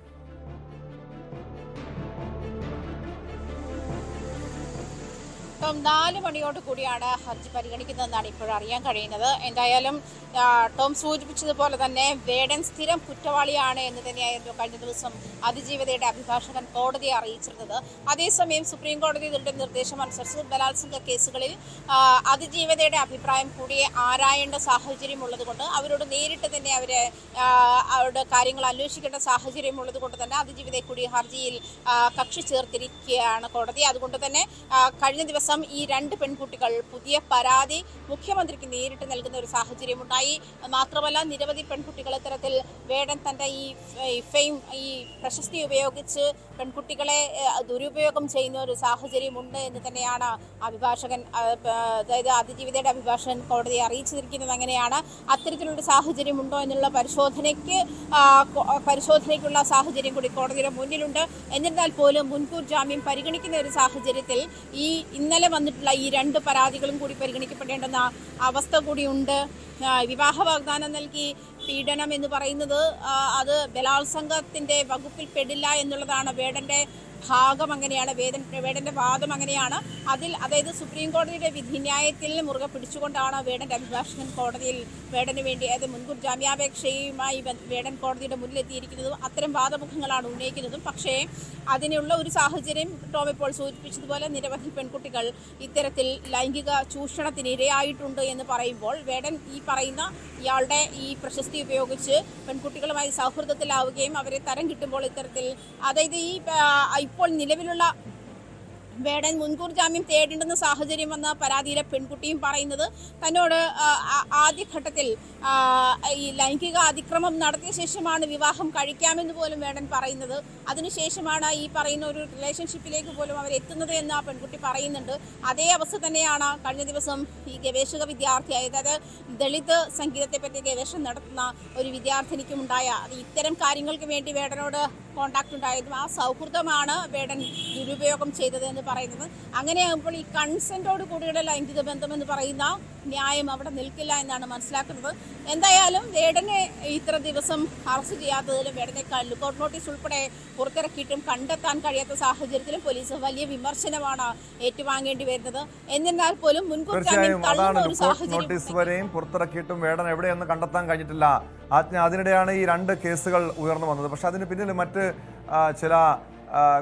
ടോം, 4 മണിയോട് കൂടിയാണ് ഹർജി പരിഗണിക്കുന്നതെന്നാണ് ഇപ്പോൾ അറിയാൻ കഴിയുന്നത്. എന്തായാലും ടോം സൂചിപ്പിച്ചതുപോലെ തന്നെ വേടൻ സ്ഥിരം കുറ്റവാളിയാണ് എന്ന് തന്നെയായിരുന്നു കഴിഞ്ഞ ദിവസം അതിജീവിതയുടെ അഭിഭാഷകൻ കോടതിയെ അറിയിച്ചിരുന്നത്. അതേസമയം സുപ്രീം കോടതിയുടെ നിർദ്ദേശമനുസരിച്ച് ബലാത്സംഗ കേസുകളിൽ അതിജീവിതയുടെ അഭിപ്രായം കൂടി ആരായേണ്ട സാഹചര്യം ഉള്ളതുകൊണ്ട്, അവരോട് നേരിട്ട് തന്നെ അവരുടെ കാര്യങ്ങൾ അന്വേഷിക്കേണ്ട സാഹചര്യം ഉള്ളതുകൊണ്ട് തന്നെ അതിജീവിതയെ കൂടി ഹർജിയിൽ കക്ഷി ചേർത്തിരിക്കുകയാണ് കോടതി. അതുകൊണ്ട് തന്നെ കഴിഞ്ഞ ദിവസം ഈ 2 പെൺകുട്ടികൾ പുതിയ പരാതി മുഖ്യമന്ത്രിക്ക് നേരിട്ട് നൽകുന്ന ഒരു സാഹചര്യമുണ്ടായി. മാത്രമല്ല, നിരവധി പെൺകുട്ടികൾ ഇത്തരത്തിൽ വേടൻ തന്റെ ഈ പ്രശസ്തി ഉപയോഗിച്ച് പെൺകുട്ടികളെ ദുരുപയോഗം ചെയ്യുന്ന ഒരു സാഹചര്യമുണ്ട് എന്ന് തന്നെയാണ് അഭിഭാഷകൻ, അതായത് അതിജീവിതയുടെ അഭിഭാഷകൻ കോടതിയെ അറിയിച്ചിരിക്കുന്നത്. അങ്ങനെയാണ് അത്തരത്തിലുള്ള സാഹചര്യം ഉണ്ടോ എന്നുള്ള പരിശോധനയ്ക്കുള്ള സാഹചര്യം കൂടി കോടതിയുടെ മുന്നിലുണ്ട്. എന്നിരുന്നാൽ പോലും മുൻകൂർ ജാമ്യം പരിഗണിക്കുന്ന ഒരു സാഹചര്യത്തിൽ ഇന്നലെ വന്നിട്ടുള്ള ഈ 2 പരാതികളും കൂടി പരിഗണിക്കപ്പെടേണ്ടുന്ന അവസ്ഥ കൂടിയുണ്ട്. വിവാഹ വാഗ്ദാനം നൽകി പീഡനം എന്ന് പറയുന്നത് അത് ബലാത്സംഗത്തിന്റെ വകുപ്പിൽ പെടില്ല എന്നുള്ളതാണ് വേടന്റെ ഭാഗം, അങ്ങനെയാണ് വേടന്റെ വാദം അങ്ങനെയാണ്. അതായത് സുപ്രീം കോടതിയുടെ വിധിന്യായത്തിൽ മുറുകെ പിടിച്ചുകൊണ്ടാണ് വേടന്റെ അഭിഭാഷകൻ കോടതിയിൽ വേടന് വേണ്ടി, അതായത് മുൻകൂർ ജാമ്യാപേക്ഷയുമായി വേടൻ കോടതിയുടെ മുന്നിലെത്തിയിരിക്കുന്നതും അത്തരം വാദമുഖങ്ങളാണ് ഉന്നയിക്കുന്നതും. പക്ഷേ അതിനുള്ള ഒരു സാഹചര്യം ടോം ഇപ്പോൾ സൂചിപ്പിച്ചതുപോലെ നിരവധി പെൺകുട്ടികൾ ഇത്തരത്തിൽ ലൈംഗിക ചൂഷണത്തിന് ഇരയായിട്ടുണ്ട് എന്ന് പറയുമ്പോൾ വേടൻ ഇയാളുടെ ഈ പ്രശസ്തി ഉപയോഗിച്ച് പെൺകുട്ടികളുമായി സൗഹൃദത്തിലാവുകയും അവരെ തരം കിട്ടുമ്പോൾ ഇത്തരത്തിൽ, അതായത് ഇപ്പോൾ നിലവിലുള്ള വേടൻ മുൻകൂർ ജാമ്യം തേടേണ്ടുന്ന സാഹചര്യം വന്ന പരാതിയിലെ പെൺകുട്ടിയും പറയുന്നത് തന്നോട് ആദ്യഘട്ടത്തിൽ ഈ ലൈംഗിക അതിക്രമം നടത്തിയ ശേഷമാണ് വിവാഹം കഴിക്കാമെന്ന് പോലും വേടൻ പറയുന്നത്. അതിനുശേഷമാണ് ഈ പറയുന്ന ഒരു റിലേഷൻഷിപ്പിലേക്ക് പോലും അവരെത്തുന്നത് എന്ന് ആ പെൺകുട്ടി പറയുന്നുണ്ട്. അതേ അവസ്ഥ തന്നെയാണ് കഴിഞ്ഞ ദിവസം ഈ ഗവേഷക വിദ്യാർത്ഥിയായ, അതായത് ദളിത് സംഗീതത്തെപ്പറ്റി ഗവേഷണം നടത്തുന്ന ഒരു വിദ്യാർത്ഥിനിക്കും ഉണ്ടായ ഇത്തരം കാര്യങ്ങൾക്ക് വേണ്ടി വേടനോട് കോണ്ടാക്ട് ഉണ്ടായതും ആ സൗഹൃദമാണ് വേടൻ ദുരുപയോഗം ചെയ്തത് എന്ന് പറയുന്നത്. അങ്ങനെയാകുമ്പോൾ ഈ കൺസെന്റോട് കൂടിയുള്ള ലൈംഗിക ബന്ധം എന്ന് പറയുന്ന ന്യായം അവിടെ നിൽക്കില്ല എന്നാണ് മനസ്സിലാക്കുന്നത്. എന്തായാലും വേടനെ ഇത്ര ദിവസം അറസ്റ്റ് ചെയ്യാത്തതിലും വേടനേക്കാൾ ലുക്കൌട്ട് നോട്ടീസ് ഉൾപ്പെടെ പുറത്തിറക്കിയിട്ടും കണ്ടെത്താൻ കഴിയാത്ത സാഹചര്യത്തിലും പോലീസ് വലിയ വിമർശനമാണ് ഏറ്റുവാങ്ങേണ്ടി വരുന്നത്. എന്നിരുന്നാൽ പോലും മുൻകൂർ ജാമ്യം തള്ളുന്ന ഒരു സാഹചര്യം നോട്ടീസ് വരെയും പുറത്തിറക്കിയിട്ടും വേടൻ എവിടെയെന്ന് കണ്ടെത്താൻ കഴിഞ്ഞിട്ടില്ല. അതിനിടെയാണ് ഈ 2 കേസുകൾ ഉയർന്നു വന്നത്. പക്ഷെ അതിന് പിന്നിൽ മറ്റ് ചില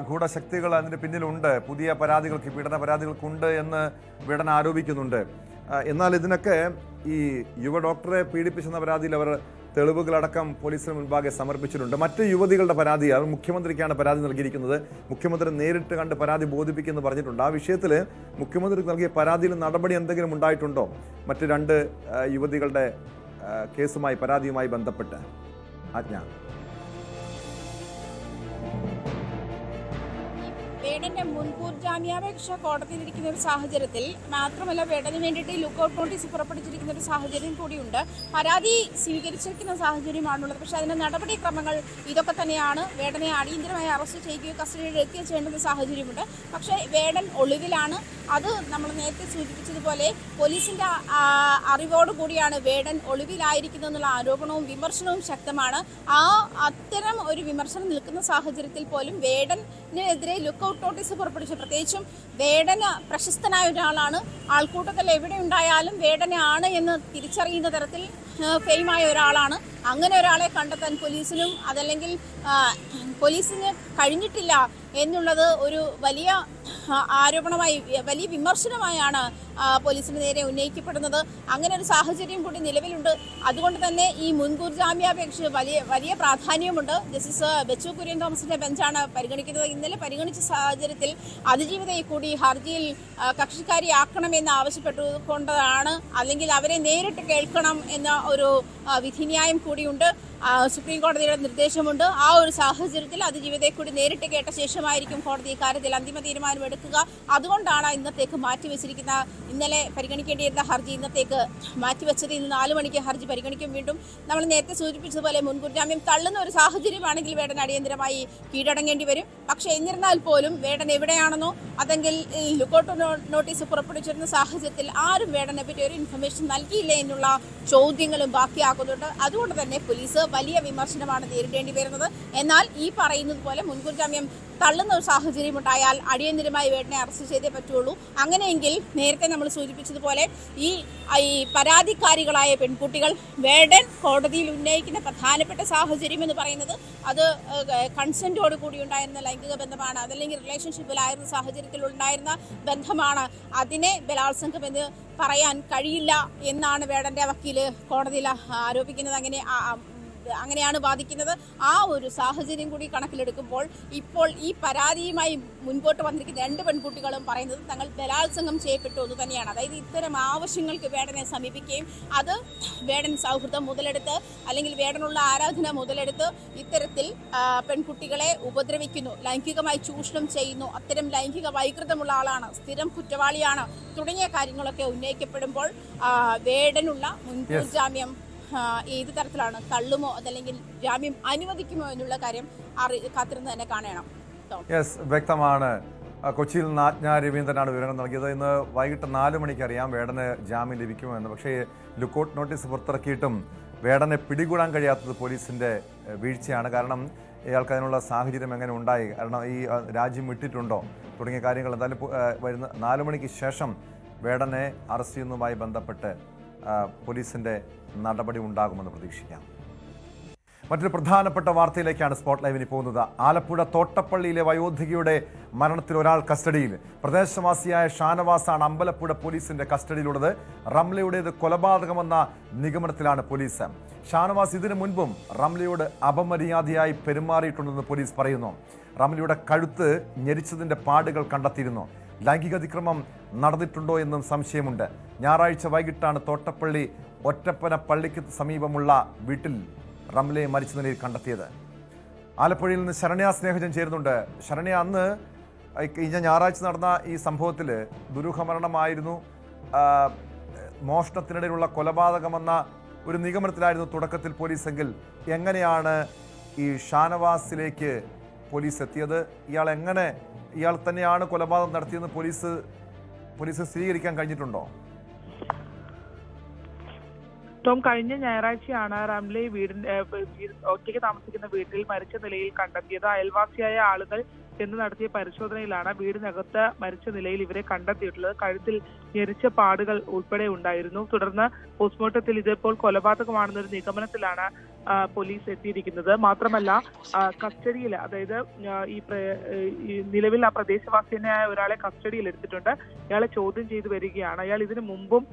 ഗൂഢശക്തികൾ അതിന് പിന്നിലുണ്ട്. പുതിയ പരാതികൾക്ക്, പീഡന പരാതികൾക്കുണ്ട് എന്ന് വേടൻ ആരോപിക്കുന്നുണ്ട്. എന്നാൽ ഇതിനൊക്കെ ഈ യുവ ഡോക്ടറെ പീഡിപ്പിച്ചെന്ന പരാതിയിൽ അവർ തെളിവുകളടക്കം പോലീസിന് മുൻപാകെ സമർപ്പിച്ചിട്ടുണ്ട്. മറ്റ് യുവതികളുടെ പരാതി, അവർ മുഖ്യമന്ത്രിക്കാണ് പരാതി നൽകിയിരിക്കുന്നത്. മുഖ്യമന്ത്രി നേരിട്ട് കണ്ട് പരാതി ബോധിപ്പിക്കുമെന്ന് പറഞ്ഞിട്ടുണ്ട്. ആ വിഷയത്തിൽ മുഖ്യമന്ത്രി നൽകിയ പരാതിയിൽ നടപടി എന്തെങ്കിലും ഉണ്ടായിട്ടുണ്ടോ? മറ്റ് 2 യുവതികളുടെ കേസുമായി, പരാതിയുമായി ബന്ധപ്പെട്ട് ആജ്ഞ വേടന്റെ മുൻകൂർ ജാമ്യാപേക്ഷ കോടതിയിലിരിക്കുന്ന ഒരു സാഹചര്യത്തിൽ മാത്രമല്ല, വേടന് വേണ്ടിയിട്ട് ലുക്കൌട്ട് നോട്ടീസ് പുറപ്പെടുവിച്ചിരിക്കുന്ന ഒരു സാഹചര്യം കൂടിയുണ്ട്. പരാതി സ്വീകരിച്ചിരിക്കുന്ന സാഹചര്യമാണുള്ളത്. പക്ഷേ അതിന്റെ നടപടിക്രമങ്ങൾ ഇതൊക്കെ തന്നെയാണ്. വേടനെ അടിയന്തരമായി അറസ്റ്റ് ചെയ്യുകയോ കസ്റ്റഡിയിൽ എടുക്കുകയോ ചെയ്യേണ്ട സാഹചര്യമുണ്ട്. പക്ഷേ വേടൻ ഒളിവിലാണ്. അത് നമ്മൾ നേരത്തെ സൂചിപ്പിച്ചതുപോലെ പോലീസിന്റെ അറിവോടുകൂടിയാണ് വേടൻ ഒളിവിലായിരിക്കുന്നതെന്നുള്ള ആരോപണവും വിമർശനവും ശക്തമാണ്. അത്തരം ഒരു വിമർശനം നിൽക്കുന്ന സാഹചര്യത്തിൽ പോലും വേടനെതിരെ ലുക്കൌട്ട് നോട്ടീസ് പുറപ്പെടുവിച്ചു. പ്രത്യേകിച്ചും വേടന് പ്രശസ്തനായ ഒരാളാണ്. ആൾക്കൂട്ടത്തിൽ എവിടെ ഉണ്ടായാലും വേടനാണ് എന്ന് തിരിച്ചറിയുന്ന തരത്തിൽ ഫെയിമായ ഒരാളാണ്. അങ്ങനെ ഒരാളെ കണ്ടെത്താൻ പോലീസിനും അതല്ലെങ്കിൽ പോലീസിന് കഴിഞ്ഞിട്ടില്ല എന്നുള്ളത് ഒരു വലിയ ആരോപണമായി, വലിയ വിമർശനമായാണ് പോലീസിന് നേരെ ഉന്നയിക്കപ്പെടുന്നത്. അങ്ങനെ ഒരു സാഹചര്യം കൂടി നിലവിലുണ്ട്. അതുകൊണ്ട് തന്നെ ഈ മുൻകൂർ ജാമ്യാപേക്ഷ വലിയ പ്രാധാന്യമുണ്ട്. ജസ്റ്റിസ് ബെച്ചു കുര്യൻ തോമസിന്റെ ബെഞ്ചാണ് പരിഗണിക്കുന്നത്. ഇന്നലെ പരിഗണിച്ച സാഹചര്യത്തിൽ അതിജീവിതയെ കൂടി ഹർജിയിൽ കക്ഷിക്കാരിയാക്കണമെന്ന് ആവശ്യപ്പെട്ടുകൊണ്ടതാണ്, അല്ലെങ്കിൽ അവരെ നേരിട്ട് കേൾക്കണം എന്ന ഒരു വിധിന്യായം കൂടിയുണ്ട്. സുപ്രീം കോടതിയുടെ നിർദ്ദേശമുണ്ട്. ആ ഒരു സാഹചര്യത്തിൽ അതിജീവിതയെ കൂടി നേരിട്ട് കേട്ട ശേഷമായിരിക്കും കോടതി ഇക്കാര്യത്തിൽ അന്തിമ തീരുമാനം എടുക്കുക. അതുകൊണ്ടാണ് ഇന്നത്തേക്ക് മാറ്റിവെച്ചിരിക്കുന്ന, ഇന്നലെ പരിഗണിക്കേണ്ടിയിരുന്ന ഹർജി ഇന്നത്തേക്ക് മാറ്റിവെച്ചത്. ഇന്ന് 4 മണിക്ക് ഹർജി പരിഗണിക്കും. വീണ്ടും നമ്മൾ നേരത്തെ സൂചിപ്പിച്ചതുപോലെ മുൻകൂർ ജാമ്യം തള്ളുന്ന ഒരു സാഹചര്യമാണെങ്കിൽ വേടൻ അടിയന്തരമായി കീഴടങ്ങേണ്ടി വരും. പക്ഷേ എന്നിരുന്നാൽ പോലും വേടൻ എവിടെയാണെന്നോ അതെങ്കിൽ ലുക്കൌട്ട് നോട്ടീസ് പുറപ്പെടുവിച്ചിരുന്ന സാഹചര്യത്തിൽ ആരും വേടനെ പറ്റി ഒരു ഇൻഫർമേഷൻ നൽകിയില്ല എന്നുള്ള ചോദ്യങ്ങളും ബാക്കിയാക്കുന്നുണ്ട്. അതുകൊണ്ട് തന്നെ പോലീസ് വലിയ വിമർശനമാണ് നേരിടേണ്ടി വരുന്നത്. എന്നാൽ ഈ പറയുന്നത് പോലെ മുൻകൂർ ജാമ്യം തള്ളുന്ന ഒരു സാഹചര്യം ഉണ്ടായാൽ അടിയന്തരമായി വേടനെ അറസ്റ്റ് ചെയ്തേ പറ്റുള്ളൂ. അങ്ങനെയെങ്കിൽ നേരത്തെ നമ്മൾ സൂചിപ്പിച്ചതുപോലെ ഈ പരാതിക്കാരികളായ പെൺകുട്ടികൾ വേടൻ കോടതിയിൽ ഉന്നയിക്കുന്ന പ്രധാനപ്പെട്ട സാഹചര്യം എന്ന് പറയുന്നത് അത് കൺസെന്റോട് കൂടി ഉണ്ടായിരുന്ന ലൈംഗിക ബന്ധമാണ്, അതല്ലെങ്കിൽ റിലേഷൻഷിപ്പിലായിരുന്ന സാഹചര്യത്തിൽ ഉണ്ടായിരുന്ന ബന്ധമാണ്. അതിനെ ബലാത്സംഗം എന്ന് പറയാൻ കഴിയില്ല എന്നാണ് വേടന്റെ വക്കീല് കോടതിയിൽ ആരോപിക്കുന്നത്. അങ്ങനെയാണ് വാദിക്കുന്നത്. ആ ഒരു സാഹചര്യം കൂടി കണക്കിലെടുക്കുമ്പോൾ ഇപ്പോൾ ഈ പരാതിയുമായി മുൻപോട്ട് വന്നിരിക്കുന്ന 2 പെൺകുട്ടികളും പറയുന്നത് തങ്ങൾ ബലാത്സംഗം ചെയ്യപ്പെട്ടു എന്ന് തന്നെയാണ്. അതായത് ഇത്തരം ആവശ്യങ്ങൾക്ക് വേടനെ സമീപിക്കുകയും അത് വേടൻ സൗഹൃദം മുതലെടുത്ത് അല്ലെങ്കിൽ വേടനുള്ള ആരാധന മുതലെടുത്ത് ഇത്തരത്തിൽ പെൺകുട്ടികളെ ഉപദ്രവിക്കുന്നു, ലൈംഗികമായി ചൂഷണം ചെയ്യുന്നു, അത്തരം ലൈംഗിക വൈകൃതമുള്ള ആളാണ്, സ്ഥിരം കുറ്റവാളിയാണ് തുടങ്ങിയ കാര്യങ്ങളൊക്കെ ഉന്നയിക്കപ്പെടുമ്പോൾ വേടനുള്ള മുൻകൂർ ജാമ്യം ഏത് തരത്തിലാണ്, തള്ളുമോ അതല്ലെങ്കിൽ ജാമ്യം അനുവദിക്കുമോ എന്നുള്ള കാര്യം കാത്തിരുന്ന് തന്നെ കാണണം. വ്യക്തമാണ്. കൊച്ചിയിൽ നിന്ന് ആജ്ഞ രവീന്ദ്രനാണ് വിവരങ്ങൾ നൽകിയത്. ഇന്ന് വൈകിട്ട് 4 മണിക്ക് അറിയാം വേടന് ജാമ്യം ലഭിക്കുമോ എന്ന്. പക്ഷേ ലുക്കൌട്ട് നോട്ടീസ് പുറത്തിറക്കിയിട്ടും വേടനെ പിടികൂടാൻ കഴിയാത്തത് പോലീസിന്റെ വീഴ്ചയാണ്. കാരണം ഇയാൾക്ക് അതിനുള്ള സാഹചര്യം എങ്ങനെ ഉണ്ടായി, കാരണം ഈ രാജ്യം വിട്ടിട്ടുണ്ടോ തുടങ്ങിയ കാര്യങ്ങൾ. എന്തായാലും വരുന്ന 4 മണിക്ക് ശേഷം വേടനെ അറസ്റ്റ് ചെയ്യുന്നതുമായി ബന്ധപ്പെട്ട് പോലീസിന്റെ നടപടി ഉണ്ടാകുമെന്ന് പ്രതീക്ഷിക്കാം. മറ്റൊരു പ്രധാനപ്പെട്ട വാർത്തയിലേക്കാണ് സ്പോട്ട് ലൈവിന് പോകുന്നത്. ആലപ്പുഴ തോട്ടപ്പള്ളിയിലെ വയോധികയുടെ മരണത്തിൽ ഒരാൾ കസ്റ്റഡിയിൽ. പ്രദേശവാസിയായ ഷാനവാസാണ് അമ്പലപ്പുഴ പോലീസിന്റെ കസ്റ്റഡിയിലുള്ളത്. റംലയുടേത് കൊലപാതകമെന്ന നിഗമനത്തിലാണ് പോലീസ്. ഷാനവാസ് ഇതിനു മുൻപും റംലയോട് അപമര്യാദയായി പെരുമാറിയിട്ടുണ്ടെന്ന് പോലീസ് പറയുന്നു. റംലയുടെ കഴുത്ത് ഞെരിച്ചതിന്റെ പാടുകൾ കണ്ടെത്തിയിരുന്നു. ലൈംഗിക അതിക്രമം നടന്നിട്ടുണ്ടോ എന്നും സംശയമുണ്ട്. ഞായറാഴ്ച വൈകിട്ടാണ് തോട്ടപ്പള്ളി ഒറ്റപ്പന പള്ളിക്ക് സമീപമുള്ള വീട്ടിൽ റംലയെ മരിച്ച നിലയിൽ കണ്ടെത്തിയത്. ആലപ്പുഴയിൽ നിന്ന് ശരണ്യ സ്നേഹജൻ ചേരുന്നുണ്ട്. ശരണ്യ, അന്ന് കഴിഞ്ഞ ഞായറാഴ്ച നടന്ന ഈ സംഭവത്തിൽ ദുരൂഹമരണമായിരുന്നു, മോഷണത്തിനിടയിലുള്ള കൊലപാതകമെന്ന ഒരു നിഗമനത്തിലായിരുന്നു തുടക്കത്തിൽ പോലീസെങ്കിൽ എങ്ങനെയാണ് ഈ ഷാനവാസിലേക്ക് പോലീസ് എത്തിയത്? ഇയാൾ തന്നെയാണ് കൊലപാതകം നടത്തിയെന്ന് പോലീസ് സ്ഥിരീകരിക്കാൻ കഴിഞ്ഞിട്ടുണ്ടോ? ടോം, കഴിഞ്ഞ ഞായറാഴ്ചയാണ് റംലയെ ഒറ്റയ്ക്ക് താമസിക്കുന്ന വീട്ടിൽ മരിച്ച നിലയിൽ കണ്ടെത്തിയത്. അയൽവാസിയായ ആളുകൾ ചെന്ന് നടത്തിയ പരിശോധനയിലാണ് വീടിനകത്ത് മരിച്ച നിലയിൽ ഇവരെ കണ്ടെത്തിയിട്ടുള്ളത്. കഴുത്തിൽ ഞെരിച്ച പാടുകൾ ഉൾപ്പെടെ ഉണ്ടായിരുന്നു. തുടർന്ന് പോസ്റ്റ്മോർട്ടത്തിൽ ഇതിപ്പോൾ കൊലപാതകമാണെന്നൊരു നിഗമനത്തിലാണ് പോലീസ് എത്തിയിരിക്കുന്നത്. മാത്രമല്ല, കസ്റ്റഡിയിൽ, അതായത് ഈ നിലവിൽ ആ പ്രദേശവാസിയായ ഒരാളെ കസ്റ്റഡിയിൽ എടുത്തിട്ടുണ്ട്. ഇയാളെ ചോദ്യം ചെയ്തു വരികയാണ്. അയാൾ ഇതിനു മുമ്പും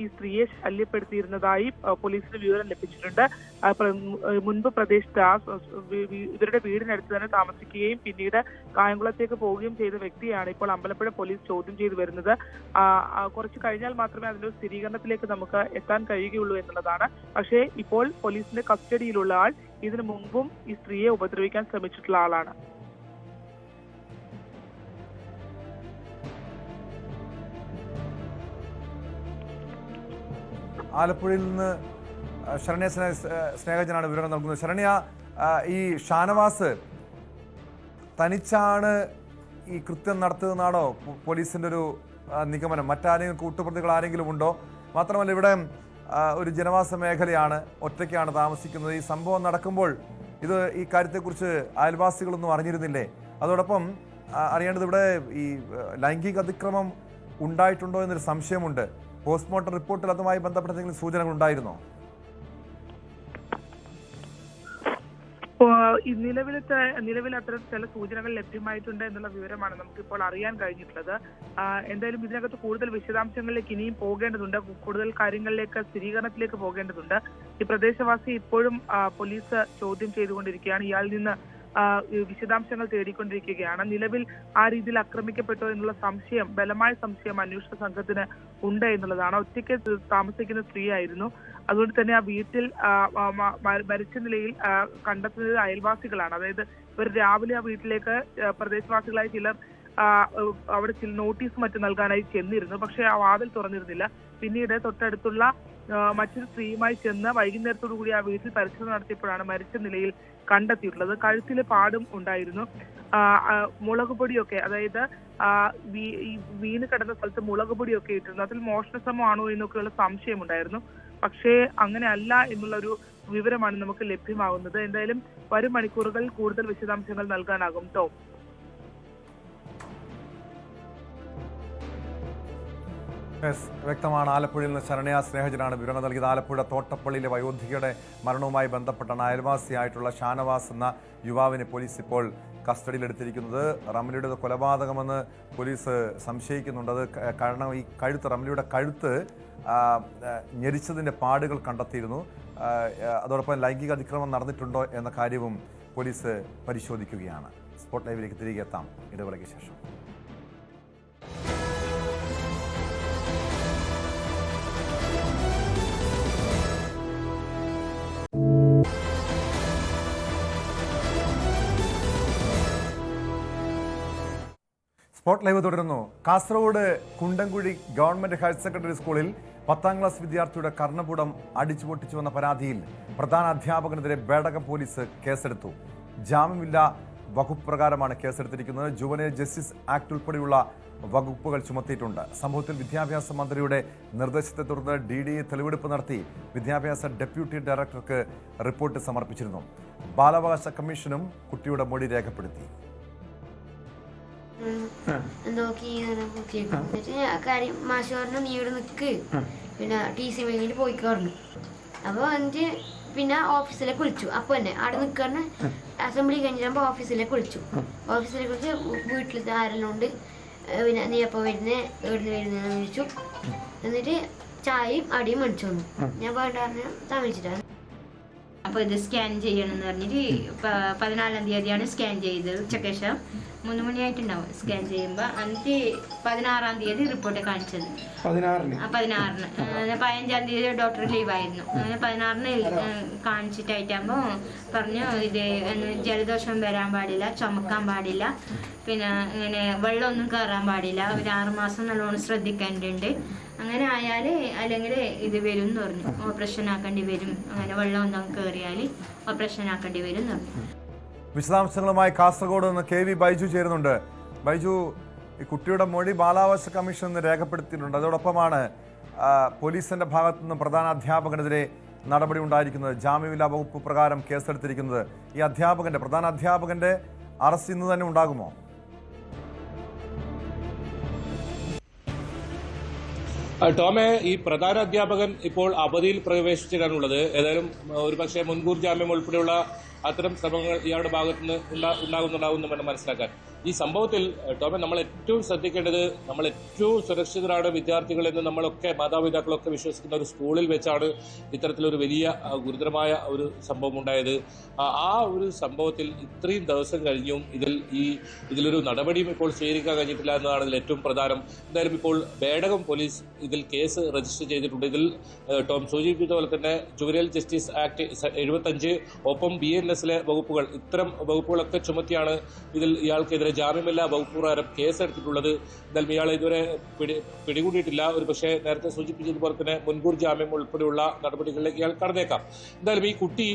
ഈ സ്ത്രീയെ ശല്യപ്പെടുത്തിയിരുന്നതായി പോലീസിന് വിവരം ലഭിച്ചിട്ടുണ്ട്. മുൻപ് പ്രദേശത്ത് ഇവരുടെ വീടിനടുത്ത് തന്നെ താമസിക്കുകയും പിന്നീട് കായംകുളത്തേക്ക് പോവുകയും ചെയ്ത വ്യക്തിയാണ് ഇപ്പോൾ അമ്പലപ്പുഴ പോലീസ് ചോദ്യം ചെയ്തു വരുന്നത്. കുറച്ച് കഴിഞ്ഞാൽ മാത്രമേ അതിന്റെ സ്ഥിരീകരണത്തിലേക്ക് നമുക്ക് എത്താൻ കഴിയുകയുള്ളൂ എന്നുള്ളതാണ്. പക്ഷേ ഇപ്പോൾ പോലീസിന്റെ കസ്റ്റഡിയിലുള്ള ആൾ ഇതിനു മുമ്പും ഈ സ്ത്രീയെ ഉപദ്രവിക്കാൻ ശ്രമിച്ചിട്ടുള്ള ആളാണ്. ആലപ്പുഴയിൽ നിന്ന് ശരണ്യ സ്നേഹജനാണ് വിവരങ്ങൾ നൽകുന്നത്. ശരണ്യ, ഈ ഷാനവാസ് തനിച്ചാണ് ഈ കൃത്യം നടത്തുന്നതാണോ പോലീസിന്റെ ഒരു നിഗമനം? മറ്റാരെങ്കിലും കൂട്ടുപ്രതികൾ ആരെങ്കിലും ഉണ്ടോ? മാത്രമല്ല, ഇവിടെ ഒരു ജനവാസ മേഖലയാണ്, ഒറ്റയ്ക്കാണ് താമസിക്കുന്നത്. ഈ സംഭവം നടക്കുമ്പോൾ ഈ കാര്യത്തെക്കുറിച്ച് അയൽവാസികളൊന്നും അറിഞ്ഞിരുന്നില്ലേ? അതോടൊപ്പം അറിയേണ്ടത്, ഇവിടെ ഈ ലൈംഗിക അതിക്രമം ഉണ്ടായിട്ടുണ്ടോ എന്നൊരു സംശയമുണ്ട്. പോസ്റ്റ്മോർട്ടം റിപ്പോർട്ടിൽ അതുമായി ബന്ധപ്പെട്ട എന്തെങ്കിലും സൂചനകൾ ഉണ്ടായിരുന്നോ? നിലവിൽ അത്തരം ചില സൂചനകൾ ലഭ്യമായിട്ടുണ്ട് എന്നുള്ള വിവരമാണ് നമുക്കിപ്പോൾ അറിയാൻ കഴിഞ്ഞിട്ടുള്ളത്. എന്തായാലും ഇതിനകത്ത് കൂടുതൽ വിശദാംശങ്ങളിലേക്ക് ഇനിയും പോകേണ്ടതുണ്ട്. കൂടുതൽ കാര്യങ്ങളിലേക്ക്, സ്ഥിരീകരണത്തിലേക്ക് പോകേണ്ടതുണ്ട്. ഈ പ്രദേശവാസി ഇപ്പോഴും പോലീസ് ചോദ്യം ചെയ്തുകൊണ്ടിരിക്കുകയാണ്. ഇയാളിൽ നിന്ന് വിശദാംശങ്ങൾ തേടിക്കൊണ്ടിരിക്കുകയാണ്. നിലവിൽ ആ രീതിയിൽ ആക്രമിക്കപ്പെട്ടോ എന്നുള്ള സംശയം, ബലമായ സംശയം അന്വേഷണ സംഘത്തിന് ഉണ്ട് എന്നുള്ളതാണ്. ഒറ്റയ്ക്ക് താമസിക്കുന്ന സ്ത്രീയായിരുന്നു. അതുകൊണ്ട് തന്നെ ആ വീട്ടിൽ മരിച്ച നിലയിൽ കണ്ടെത്തുന്നത് അയൽവാസികളാണ്. അതായത് ഇവർ രാവിലെ ആ വീട്ടിലേക്ക് പ്രദേശവാസികളായ ചിലർ അവിടെ ചില നോട്ടീസ് മറ്റും നൽകാനായി ചെന്നിരുന്നു. പക്ഷെ ആ വാതിൽ തുറന്നിരുന്നില്ല. പിന്നീട് തൊട്ടടുത്തുള്ള മറ്റൊരു സ്ത്രീയുമായി ചെന്ന് വൈകുന്നേരത്തോടു കൂടി ആ വീട്ടിൽ പരിശോധന നടത്തിയപ്പോഴാണ് മരിച്ച നിലയിൽ കണ്ടെത്തിയിട്ടുള്ളത്. കഴുത്തില് പാടും ഉണ്ടായിരുന്നു. മുളക് പൊടിയൊക്കെ, അതായത് വീണ് കിടന്ന സ്ഥലത്ത് മുളക് പൊടിയൊക്കെ ഇട്ടിരുന്നു. അതിൽ മോഷണശ്രമമാണോ എന്നൊക്കെയുള്ള സംശയമുണ്ടായിരുന്നു. പക്ഷേ അങ്ങനെ അല്ല എന്നുള്ളൊരു വിവരമാണ് നമുക്ക് ലഭ്യമാകുന്നത്. എന്തായാലും വരും മണിക്കൂറുകളിൽ കൂടുതൽ വിശദാംശങ്ങൾ നൽകാനാകും. ടോം, വ്യക്തമാണ്. ആലപ്പുഴയിൽ നിന്ന് ശരണ്യ സ്നേഹജനാണ് വിവരങ്ങൾ നൽകിയത്. ആലപ്പുഴ തോട്ടപ്പള്ളിയിലെ വയോധികയുടെ മരണവുമായി ബന്ധപ്പെട്ടാണ് അയൽവാസിയായിട്ടുള്ള ഷാനവാസ് എന്ന യുവാവിനെ പോലീസ് ഇപ്പോൾ കസ്റ്റഡിയിലെടുത്തിരിക്കുന്നത്. റംലയുടെ കൊലപാതകമെന്ന് പോലീസ് സംശയിക്കുന്നുണ്ട്. അത് കാരണം ഈ റംലയുടെ കഴുത്ത് ഞെരിച്ചതിൻ്റെ പാടുകൾ കണ്ടെത്തിയിരുന്നു. അതോടൊപ്പം ലൈംഗിക അതിക്രമം നടന്നിട്ടുണ്ടോ എന്ന കാര്യവും പോലീസ് പരിശോധിക്കുകയാണ്. സ്പോട്ട് ലൈവിലേക്ക് തിരികെ എത്താം ഇടവേളയ്ക്ക് ശേഷം. സ്പോട്ട് ലൈവ് തുടരുന്നു. കാസർഗോഡ് കുണ്ടൻകുഴി ഗവൺമെന്റ് ഹയർ സെക്കൻഡറി സ്കൂളിൽ 10ാം ക്ലാസ് വിദ്യാർത്ഥിയുടെ കർണപുടം അടിച്ചു പൊട്ടിച്ചുവെന്ന പരാതിയിൽ പ്രധാന അധ്യാപകനെതിരെ ബേഡകം പോലീസ് കേസെടുത്തു. ജാമ്യമില്ലാ വകുപ്പ് പ്രകാരമാണ് കേസെടുത്തിരിക്കുന്നത്. ജുവനൈൽ ജസ്റ്റിസ് ആക്ട് ഉൾപ്പെടെയുള്ള വകുപ്പുകൾ ചുമത്തിയിട്ടുണ്ട്. സംഭവത്തിൽ വിദ്യാഭ്യാസ മന്ത്രിയുടെ നിർദ്ദേശത്തെ തുടർന്ന് DDE തെളിവെടുപ്പ് നടത്തി വിദ്യാഭ്യാസ ഡെപ്യൂട്ടി ഡയറക്ടർക്ക് റിപ്പോർട്ട് സമർപ്പിച്ചിരുന്നു. ബാലാവകാശ കമ്മീഷനും കുട്ടിയുടെ മൊഴി രേഖപ്പെടുത്തി. കാര്യം മാഷ് പറഞ്ഞു, നീ ഇവിടെ നിൽക്ക്, പിന്നെ TC വാങ്ങിയിട്ട് പോയിക്കോർന്നു. അപ്പോൾ എന്നിട്ട് പിന്നെ ഓഫീസിലേക്ക് വിളിച്ചു. അപ്പോൾ തന്നെ അവിടെ നിൽക്കാറിന് അസംബ്ലി കഴിഞ്ഞിട്ടാകുമ്പോൾ ഓഫീസിലേക്ക് വിളിച്ചു. ഓഫീസിലേക്ക് വിളിച്ച് വീട്ടിൽ ആരെല്ലാം ഉണ്ട്, പിന്നെ നീ എപ്പോൾ വരുന്നേ, എവിടുന്ന് വരുന്നതെന്ന് ചോദിച്ചു. എന്നിട്ട് ചായയും അടിയും മേടിച്ചു വന്നു. ഞാൻ വേണ്ടാറിന് താമസിച്ചിട്ടാണ്. അപ്പോൾ ഇത് സ്കാൻ ചെയ്യണമെന്ന് പറഞ്ഞിട്ട് 14-ാം തീയതിയാണ് സ്കാൻ ചെയ്തത്. ഉച്ചയ്ക്ക് ശേഷം 3 മണിയായിട്ടുണ്ടാവും സ്കാൻ ചെയ്യുമ്പോൾ. എന്നിട്ട് 16-ാം തീയതി റിപ്പോർട്ട് കാണിച്ചത്. 16-ന് 15-ാം തീയതി ഡോക്ടർ ലീവായിരുന്നു. അങ്ങനെ 16-ന് കാണിച്ചിട്ടായിട്ടാകുമ്പോൾ പറഞ്ഞു, ഇത് ജലദോഷം വരാൻ പാടില്ല, ചുമക്കാൻ പാടില്ല, പിന്നെ ഇങ്ങനെ വെള്ളമൊന്നും കയറാൻ പാടില്ല, ഒരു 6 മാസം നല്ലോണം ശ്രദ്ധിക്കേണ്ടതുണ്ട്. അങ്ങനെ ആയാൽ അല്ലെങ്കിൽ ഇത് വരും എന്ന് പറഞ്ഞു. ഓപ്പറേഷൻ ആക്കേണ്ടി വരും, അങ്ങനെ വെള്ളം ഒന്നും കയറിയാൽ ഓപ്പറേഷൻ ആക്കേണ്ടി വരും എന്ന് പറഞ്ഞു. വിശദാംശങ്ങളുമായി കാസർഗോഡ് നിന്ന് KV ബൈജു ചേരുന്നുണ്ട്. ബൈജു, ഈ കുട്ടിയുടെ മൊഴി ബാലാവകാശ കമ്മീഷൻ രേഖപ്പെടുത്തിയിട്ടുണ്ട്. അതോടൊപ്പമാണ് പോലീസിന്റെ ഭാഗത്തു നിന്നും പ്രധാന അധ്യാപകനെതിരെ നടപടി ഉണ്ടായിരിക്കുന്നത്? ജാമ്യമില്ലാ വകുപ്പ് പ്രകാരം കേസെടുത്തിരിക്കുന്നത്. ഈ പ്രധാന അധ്യാപകന്റെ അറസ്റ്റ് ഇന്ന് തന്നെ ഉണ്ടാകുമോ? ടോമെ, ഈ പ്രധാന അധ്യാപകൻ ഇപ്പോൾ അവധിയിൽ പ്രവേശിച്ചിട്ടാണുള്ളത്. ഏതായാലും ഒരുപക്ഷെ മുൻകൂർ ജാമ്യം ഉൾപ്പെടെയുള്ള അത്തരം ശ്രമങ്ങൾ ഇയാളുടെ ഭാഗത്തുനിന്ന് ഉണ്ടാകുന്നുണ്ടാകുമെന്ന് വേണം മനസ്സിലാക്കാൻ. ഈ സംഭവത്തിൽ ടോമെ, നമ്മൾ ഏറ്റവും ശ്രദ്ധിക്കേണ്ടത്, നമ്മൾ ഏറ്റവും സുരക്ഷിതരാണ് വിദ്യാർത്ഥികൾ എന്ന് നമ്മളൊക്കെ മാതാപിതാക്കളൊക്കെ വിശ്വസിക്കുന്ന ഒരു സ്കൂളിൽ വെച്ചാണ് ഇത്തരത്തിലൊരു വലിയ ഗുരുതരമായ ഒരു സംഭവം ഉണ്ടായത്. ആ ഒരു സംഭവത്തിൽ ഇത്രയും ദിവസം കഴിഞ്ഞും ഇതിലൊരു നടപടിയും ഇപ്പോൾ സ്വീകരിക്കാൻ കഴിഞ്ഞിട്ടില്ല എന്നതാണ് ഇതിൽ ഏറ്റവും പ്രധാനം. എന്തായാലും ഇപ്പോൾ ബേഡകം പോലീസ് ഇതിൽ കേസ് രജിസ്റ്റർ ചെയ്തിട്ടുണ്ട്. ഇതിൽ ടോം സൂചിപ്പിച്ച പോലെ തന്നെ ജുവനൈൽ ജസ്റ്റിസ് ആക്ട് 75 ഒപ്പം BNS-ലെ വകുപ്പുകൾ, ഇത്തരം വകുപ്പുകളൊക്കെ ചുമത്തിയാണ് ഇതിൽ ഇയാൾക്കെതിരെ ജാമ്യമില്ലാ വകുപ്പ് പ്രകാരം കേസെടുത്തിട്ടുള്ളത്. എന്തായാലും ഇയാളെ ഇതുവരെ പിടികൂടിയിട്ടില്ല. ഒരു പക്ഷേ നേരത്തെ സൂചിപ്പിച്ചതുപോലെ തന്നെ മുൻകൂർ ജാമ്യം ഉൾപ്പെടെയുള്ള നടപടികളിലേക്ക് ഇയാൾ കടന്നേക്കാം. എന്തായാലും ഈ കുട്ടി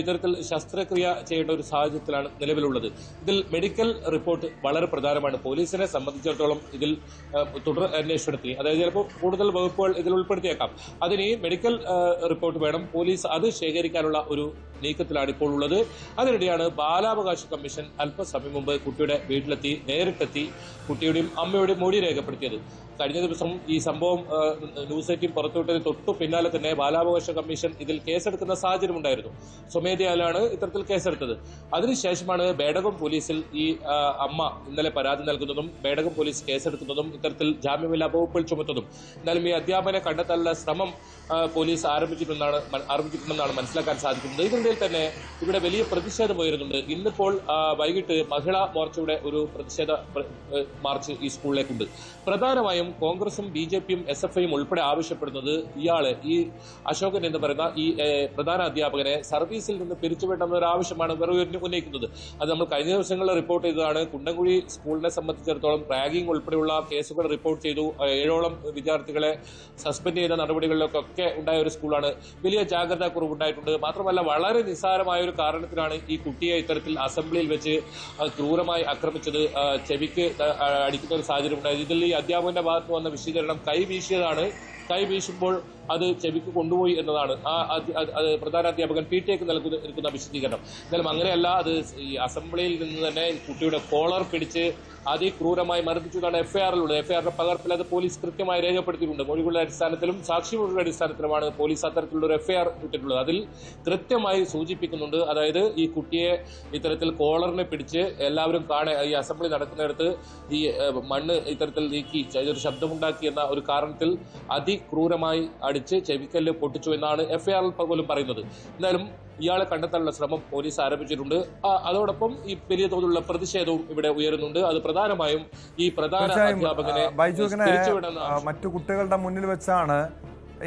ഇത്തരത്തിൽ ശസ്ത്രക്രിയ ചെയ്യേണ്ട ഒരു സാഹചര്യത്തിലാണ് നിലവിലുള്ളത്. ഇതിൽ മെഡിക്കൽ റിപ്പോർട്ട് വളരെ പ്രധാനമാണ്. പോലീസിനെ സംബന്ധിച്ചിടത്തോളം ഇതിൽ തുടർ അന്വേഷണത്തിന്, അതായത് ചിലപ്പോൾ കൂടുതൽ വകുപ്പുകൾ ഇതിൽ ഉൾപ്പെടുത്തിയേക്കാം. അതിന് മെഡിക്കൽ റിപ്പോർട്ട് വേണം. പോലീസ് അത് ശേഖരിക്കാനുള്ള ഒരു നീക്കത്തിലാണ് ഇപ്പോൾ ഉള്ളത്. അതിനിടെയാണ് ബാലാവകാശ കമ്മീഷൻ അല്പസമയം മുമ്പ് കുട്ടിയുടെ വീട്ടിലെത്തി നേരിട്ടെത്തി കുട്ടിയുടെയും അമ്മയുടെയും മൊഴി രേഖപ്പെടുത്തിയത്. കഴിഞ്ഞ ദിവസം ഈ സംഭവം ന്യൂസ് 18 പുറത്തുവിട്ടതിന് തൊട്ടു പിന്നാലെ തന്നെ ബാലാവകാശ കമ്മീഷൻ ഇതിൽ കേസെടുക്കുന്ന സാഹചര്യം ഉണ്ടായിരുന്നു. സ്വമേധയാലാണ് ഇത്തരത്തിൽ കേസെടുത്തത്. അതിനുശേഷമാണ് ബേഡകം പോലീസിൽ ഈ അമ്മ ഇന്നലെ പരാതി നൽകുന്നതും ബേഡകം പോലീസ് കേസെടുക്കുന്നതും ഇത്തരത്തിൽ ജാമ്യമില്ലാ വകുപ്പുകൾ ചുമത്തുന്നതും. എന്നാലും ഈ അധ്യാപകനെ കണ്ടെത്താനുള്ള ശ്രമം പോലീസ് ആരംഭിച്ചിട്ടുണ്ടെന്നാണ് മനസ്സിലാക്കാൻ സാധിക്കുന്നത്. ഇതിനിടയിൽ തന്നെ ഇവിടെ വലിയ പ്രതിഷേധം ഉയരുന്നുണ്ട്. ഇന്നിപ്പോൾ വൈകിട്ട് മഹിളാ മോർച്ചയുടെ ഒരു പ്രതിഷേധ മാർച്ച് ഈ സ്കൂളിലേക്കുണ്ട്. പ്രധാനമായും കോൺഗ്രസും BJP-യും SFIയും ഉൾപ്പെടെ ആവശ്യപ്പെടുന്നത് ഈ അശോകൻ എന്ന് പറയുന്ന ഈ പ്രധാന അധ്യാപകനെ സർവീസിൽ നിന്ന് പിരിച്ചുവിടണമെന്നൊരു ആവശ്യമാണ് ഇവർ ഉന്നയിക്കുന്നത്. അത് നമ്മൾ കഴിഞ്ഞ ദിവസങ്ങളിൽ റിപ്പോർട്ട് ചെയ്തതാണ്. കുണ്ടംകുഴി സ്കൂളിനെ സംബന്ധിച്ചിടത്തോളം റാഗിംഗ് ഉൾപ്പെടെയുള്ള കേസുകൾ റിപ്പോർട്ട് ചെയ്തു. 7ഓളം വിദ്യാർത്ഥികളെ സസ്പെൻഡ് ചെയ്ത നടപടികളിലൊക്കെ ഉണ്ടായ ഒരു സ്കൂളാണ്. വലിയ ജാഗ്രതാ കുറവുണ്ടായിട്ടുണ്ട്. മാത്രമല്ല വളരെ നിസ്സാരമായ ഒരു കാരണത്തിനാണ് ഈ കുട്ടിയെ ഇത്തരത്തിൽ അസംബ്ലിയിൽ വെച്ച് ക്രൂരമായി ആക്രമിച്ചത്. ചെവിക്ക് അടിക്കുന്ന ഒരു സാഹചര്യം ഉണ്ടായത്. ഇതിൽ ഈ അധ്യാപകന്റെ ഭാഗത്ത് വന്ന വിശദീകരണം കൈ വീശുമ്പോൾ അത് ചെവിക്ക് കൊണ്ടുപോയി എന്നതാണ് പ്രധാന അധ്യാപകൻ PTAക്ക് നൽകുന്ന വിശദീകരണം. എന്നാലും അങ്ങനെയല്ല, അത് ഈ അസംബ്ലിയിൽ നിന്ന് തന്നെ കുട്ടിയുടെ കോളർ പിടിച്ച് അതിക്രൂരമായി മർദ്ദിച്ചതാണ് FIR-ലുള്ളത്. FIR-ന്റെ പകർപ്പിൽ അത് പോലീസ് കൃത്യമായി രേഖപ്പെടുത്തിയിട്ടുണ്ട്. മൊഴികളുടെ അടിസ്ഥാനത്തിലും സാക്ഷിമൊഴികളുടെ അടിസ്ഥാനത്തിലുമാണ് പോലീസ് അത്തരത്തിലുള്ള ഒരു FIR ഇട്ടിട്ടുള്ളത്. അതിൽ കൃത്യമായി സൂചിപ്പിക്കുന്നുണ്ട്, അതായത് ഈ കുട്ടിയെ ഇത്തരത്തിൽ കോളറിനെ പിടിച്ച് എല്ലാവരും ഈ അസംബ്ലി നടക്കുന്നിടത്ത് ഈ മണ്ണ് ഇത്തരത്തിൽ നീക്കി ഒരു ശബ്ദമുണ്ടാക്കി എന്ന ഒരു കാരണത്തിൽ അതിക്രൂരമായി അടിച്ച് ചെവിക്കല്ല് പൊട്ടിച്ചു എന്നാണ് FIR-ൽ പോലും പറയുന്നത്. എന്നാലും ഇയാളെ കണ്ടെത്താനുള്ള ശ്രമം പോലീസ് ആരംഭിച്ചിട്ടുണ്ട്. അതോടൊപ്പം ഈ വലിയ തോതിലുള്ള പ്രതിഷേധവും ഇവിടെ ഉയരുന്നുണ്ട്. അത് പ്രധാനമായും ഈ പ്രധാന അധ്യാപകനെ മറ്റു കുട്ടികളുടെ മുന്നിൽ വെച്ചാണ്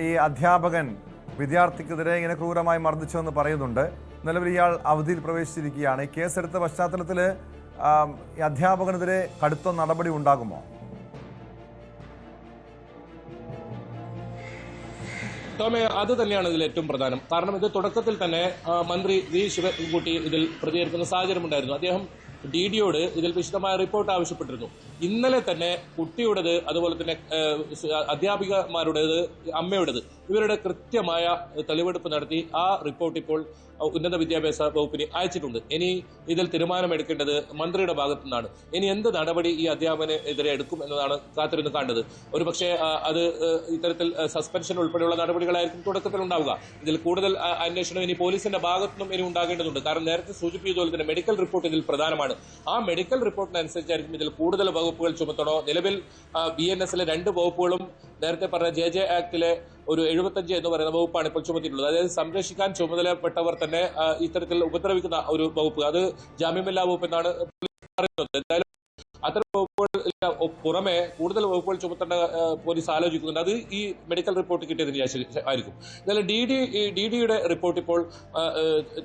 ഈ അധ്യാപകൻ വിദ്യാർത്ഥിക്കെതിരെ ഇങ്ങനെ ക്രൂരമായി മർദ്ദിച്ചതെന്ന് പറയുന്നുണ്ട്. നിലവിൽ ഇയാൾ അവധിയിൽ പ്രവേശിച്ചിരിക്കുകയാണ്. ഈ കേസെടുത്ത പശ്ചാത്തലത്തിൽ ഈ അധ്യാപകനെതിരെ കടുത്ത നടപടി ഉണ്ടാകുമോ? ടോമെ, അത് തന്നെയാണ് ഇതിൽ ഏറ്റവും പ്രധാനം. കാരണം ഇത് തുടക്കത്തിൽ തന്നെ മന്ത്രി V. ശിവൻകുട്ടി ഇതിൽ പ്രതികരിക്കുന്ന സാഹചര്യമുണ്ടായിരുന്നു. അദ്ദേഹം DD-യോട് ഇതിൽ വിശദമായ റിപ്പോർട്ട് ആവശ്യപ്പെട്ടിരുന്നു. ഇന്നലെ തന്നെ കുട്ടിയുടേത്, അതുപോലെ തന്നെ അധ്യാപികമാരുടേത്, അമ്മയുടേത്, ഇവരുടെ കൃത്യമായ തെളിവെടുപ്പ് നടത്തി ആ റിപ്പോർട്ട് ഇപ്പോൾ ഉന്നത വിദ്യാഭ്യാസ വകുപ്പിന് അയച്ചിട്ടുണ്ട്. ഇനി ഇതിൽ തീരുമാനമെടുക്കേണ്ടത് മന്ത്രിയുടെ ഭാഗത്തു നിന്നാണ്. ഇനി എന്ത് നടപടി ഈ അധ്യാപകന് എതിരെ എടുക്കും എന്നതാണ് കാത്തിരുന്ന് കാണേണ്ടത്. ഒരുപക്ഷെ അത് ഇത്തരത്തിൽ സസ്പെൻഷൻ ഉൾപ്പെടെയുള്ള നടപടികളായിരിക്കും തുടക്കത്തിൽ ഉണ്ടാവുക. ഇതിൽ കൂടുതൽ അന്വേഷണം ഇനി പോലീസിന്റെ ഭാഗത്തുനിന്നും ഇനി ഉണ്ടാകേണ്ടതുണ്ട്. കാരണം നേരത്തെ സൂചിപ്പിച്ചതുപോലെ തന്നെ മെഡിക്കൽ റിപ്പോർട്ട് ഇതിൽ പ്രധാനമാണ്. ആ മെഡിക്കൽ റിപ്പോർട്ടിനനുസരിച്ചായിരിക്കും ഇതിൽ കൂടുതൽ വകുപ്പുകൾ ചുമത്തണോ. നിലവിൽ BNS-ലെ 2 വകുപ്പുകളും നേരത്തെ പറഞ്ഞ JJ ആക്ടിലെ ഒരു 75 എന്ന് പറയുന്ന വകുപ്പാണ് ഇപ്പോൾ ചുമത്തിയിട്ടുള്ളത്. അതായത് സംരക്ഷിക്കാൻ ചുമതലപ്പെട്ടവർ തന്നെ ഇത്തരത്തിൽ ഉപദ്രവിക്കുന്ന ഒരു വകുപ്പ്, അത് ജാമ്യമില്ലാ വകുപ്പ് എന്നാണ് പറയുന്നത്. എന്തായാലും അത്തരം വകുപ്പുകൾ പുറമെ കൂടുതൽ വകുപ്പുകൾ ചുമത്തേണ്ട പോലീസ് ആലോചിക്കുന്നുണ്ട്. അത് ഈ മെഡിക്കൽ റിപ്പോർട്ട് കിട്ടിയതിന് ശേഷം ആയിരിക്കും. എന്നാലും DD-യുടെ റിപ്പോർട്ട് ഇപ്പോൾ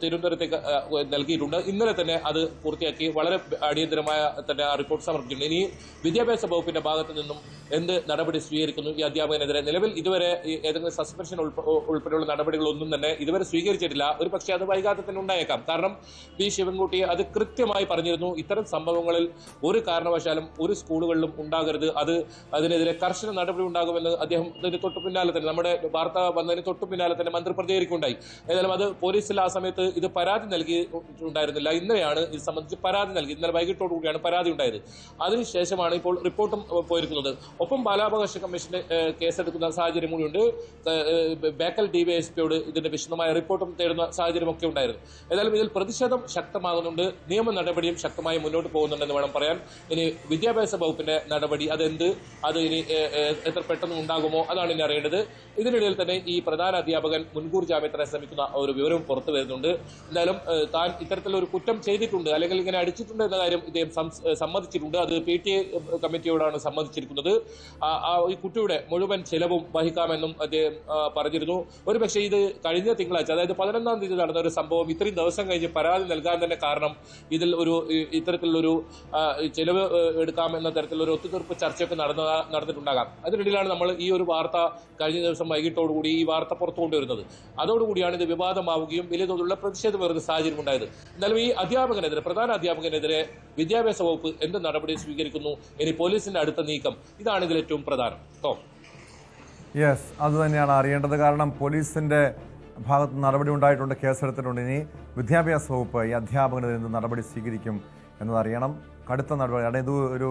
തിരുവനന്തപുരത്തേക്ക് നൽകിയിട്ടുണ്ട്. ഇന്നലെ തന്നെ അത് പൂർത്തിയാക്കി വളരെ അടിയന്തരമായ തന്നെ ആ റിപ്പോർട്ട് സമർപ്പിച്ചിട്ടുണ്ട്. ഇനി വിദ്യാഭ്യാസ വകുപ്പിന്റെ ഭാഗത്തു നിന്നും എന്ത് നടപടി സ്വീകരിക്കുന്നു ഈ അധ്യാപകനെതിരെ? നിലവിൽ ഇതുവരെ ഏതെങ്കിലും സസ്പെൻഷൻ ഉൾപ്പെടെയുള്ള നടപടികളൊന്നും തന്നെ ഇതുവരെ സ്വീകരിച്ചിട്ടില്ല. ഒരു പക്ഷേ അത് വൈകാതെ തന്നെ ഉണ്ടായേക്കാം. കാരണം V. ശിവൻകുട്ടി അത് കൃത്യമായി പറഞ്ഞിരുന്നു, ഇത്തരം സംഭവങ്ങളിൽ ഒരു കാരണവശാലും ഒരു സ്കൂളുകളിലും ഉണ്ടാകരുത്, അതിനെതിരെ കർശന നടപടി ഉണ്ടാകുമെന്ന് അദ്ദേഹം ഇതിന് തൊട്ടു പിന്നാലെ തന്നെ, നമ്മുടെ വാർത്ത വന്നതിന് തൊട്ടു പിന്നാലെ തന്നെ മന്ത്രി പ്രതികരിക്കുകയുണ്ടായി. ഏതായാലും അത് പോലീസിൽ ആ സമയത്ത് ഇത് പരാതി നൽകിയിട്ടുണ്ടായിരുന്നില്ല. ഇന്നലെയാണ് ഇത് സംബന്ധിച്ച് പരാതി നൽകി. ഇന്നലെ വൈകിട്ടോടുകൂടിയാണ് പരാതി ഉണ്ടായത്. അതിനുശേഷമാണ് ഇപ്പോൾ റിപ്പോർട്ടും പോയിരിക്കുന്നത്. ഒപ്പം ബാലാവകാശ കമ്മീഷന്റെ കേസെടുക്കുന്ന സാഹചര്യം കൂടിയുണ്ട്. ബേക്കൽ ഡിവൈഎസ്പിയോട് ഇതിന്റെ വിശദമായ റിപ്പോർട്ടും തേടുന്ന സാഹചര്യമൊക്കെ ഉണ്ടായിരുന്നു. ഏതായാലും ഇതിൽ പ്രതിഷേധം ശക്തമാകുന്നുണ്ട്, നിയമ നടപടിയും ശക്തമായി മുന്നോട്ട് പോകുന്നുണ്ടെന്ന് വേണം പറയാൻ. ഇനി വിദ്യാഭ്യാസ വകുപ്പിന്റെ നടപടി അത് ഇനി എത്ര പെട്ടെന്ന് ഉണ്ടാകുമോ അതാണ് ഇനി അറിയേണ്ടത്. ഇതിനിടയിൽ തന്നെ ഈ പ്രധാന അധ്യാപകൻ മുൻകൂർ ജാമ്യത്തിന് ശ്രമിക്കുന്ന ഒരു വിവരവും പുറത്തു വരുന്നുണ്ട്. എന്തായാലും താൻ ഇത്തരത്തിലൊരു കുറ്റം ചെയ്തിട്ടുണ്ട് അല്ലെങ്കിൽ ഇങ്ങനെ അടിച്ചിട്ടുണ്ട് എന്ന കാര്യം ഇദ്ദേഹം സമ്മതിച്ചിട്ടുണ്ട്. അത് PTA കമ്മിറ്റിയോടാണ് സമ്മതിച്ചിരിക്കുന്നത്. ഈ കുട്ടിയുടെ മുഴുവൻ ചെലവും വഹിക്കാമെന്നും അദ്ദേഹം പറഞ്ഞിരുന്നു. ഒരുപക്ഷെ ഇത് കഴിഞ്ഞ തിങ്കളാഴ്ച, അതായത് 11-ാം തീയതി നടന്ന ഒരു സംഭവം ഇത്രയും ദിവസം കഴിഞ്ഞ് പരാതി നൽകാൻ തന്നെ കാരണം ഇതിൽ ഇത്തരത്തിലുള്ളൊരു ചെലവ് എടുക്കാമെന്ന തരത്തിലൊരു ഒത്തുതീർപ്പ് ചർച്ചയൊക്കെ നടന്നിട്ടുണ്ടാകാം. അതിനിടയിലാണ് നമ്മൾ ഈ ഒരു വാർത്ത കഴിഞ്ഞ ദിവസം വൈകിട്ടോടുകൂടി ഈ വാർത്ത പുറത്തു കൊണ്ടുവരുന്നത്. അതോടുകൂടിയാണ് ഇത് വിവാദമാവുകയും വലിയ തോതിലുള്ള പ്രതിഷേധം വരുന്ന സാഹചര്യം ഉണ്ടായത്. എന്നാലും ഈ അധ്യാപകനെതിരെ, പ്രധാന അധ്യാപകനെതിരെ വിദ്യാഭ്യാസ വകുപ്പ് എന്ത് നടപടി സ്വീകരിക്കുന്നു, ഇനി പോലീസിന്റെ അടുത്ത നീക്കം, ഇതാണ് ഇതിൽ ഏറ്റവും പ്രധാനം. യെസ്, അത് തന്നെയാണ് അറിയേണ്ടത്. കാരണം പോലീസിന്റെ ഭാഗത്ത് നടപടി ഉണ്ടായിട്ടുണ്ട്, കേസെടുത്തിട്ടുണ്ട്. ഇനി വിദ്യാഭ്യാസ വകുപ്പ് ഈ അധ്യാപകനെതിരെ എന്ത് നടപടി സ്വീകരിക്കും എന്നതറിയണം. കടുത്ത നടപടി. കാരണം ഇത് ഒരു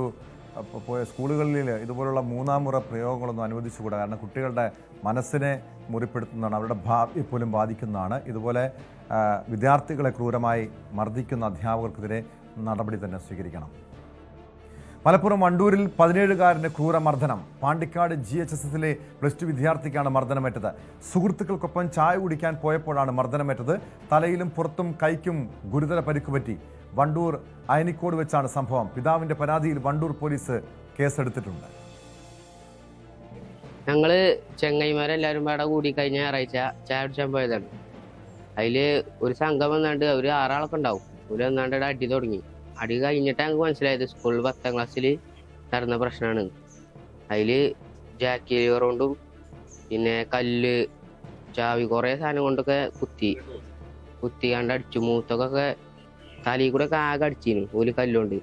സ്കൂളുകളിൽ ഇതുപോലുള്ള മൂന്നാം മുറ പ്രയോഗങ്ങളൊന്നും അനുവദിച്ചുകൂടാ. കാരണം കുട്ടികളുടെ മനസ്സിനെ മുറിപ്പെടുത്തുന്നതാണ്, അവരുടെ ഭാവി പോലും ബാധിക്കുന്നതാണ്. ഇതുപോലെ വിദ്യാർത്ഥികളെ ക്രൂരമായി മർദ്ദിക്കുന്ന അധ്യാപകർക്കെതിരെ നടപടി തന്നെ സ്വീകരിക്കണം. മലപ്പുറം വണ്ടൂരിൽ 17-കാരന് ക്രൂരമർദ്ദനം. പാണ്ടിക്കാട് GHSSലെ +2 വിദ്യാർത്ഥിക്കാണ് മർദ്ദനമേറ്റത്. സുഹൃത്തുക്കൾക്കൊപ്പം ചായ കുടിക്കാൻ പോയപ്പോഴാണ് മർദ്ദനമേറ്റത്. തലയിലും പുറത്തും കൈക്കും ഗുരുതര പരിക്കുപറ്റി. വണ്ടൂർ അയനിക്കോട് വെച്ചാണ് സംഭവം. പിതാവിന്റെ പരാതിയിൽ വണ്ടൂർ പോലീസ് കേസെടുത്തിട്ടുണ്ട്. ഞങ്ങള് ചെങ്ങൈമാരെല്ലാവരും പാടെ കൂടി കഴിഞ്ഞ ഞായറാഴ്ച ചായ കുടിച്ചാൻ പോയതാണ്. അതില് ഒരു സംഘം വന്നാണ്ട് അവര് 6 ആളൊക്കെ ഉണ്ടാവും. ഒരു വന്നാണ്ട് അടി തുടങ്ങി. അടി കഴിഞ്ഞിട്ട് ഞങ്ങൾക്ക് മനസ്സിലായത് സ്കൂളിൽ 10ാം ക്ലാസ്സിൽ നടന്ന പ്രശ്നമാണ്. അതില് ജാക്കി ലിവർ കൊണ്ടും പിന്നെ കല്ല്, ചാവി, കുറേ സാധനം കൊണ്ടൊക്കെ കുത്തി കണ്ട് അടിച്ചു. മൂത്തൊക്കെ തലയിൽ കൂടെ ഒക്കെ ആകെ അടിച്ചിന്. ഒരു കല്ലുകൊണ്ട്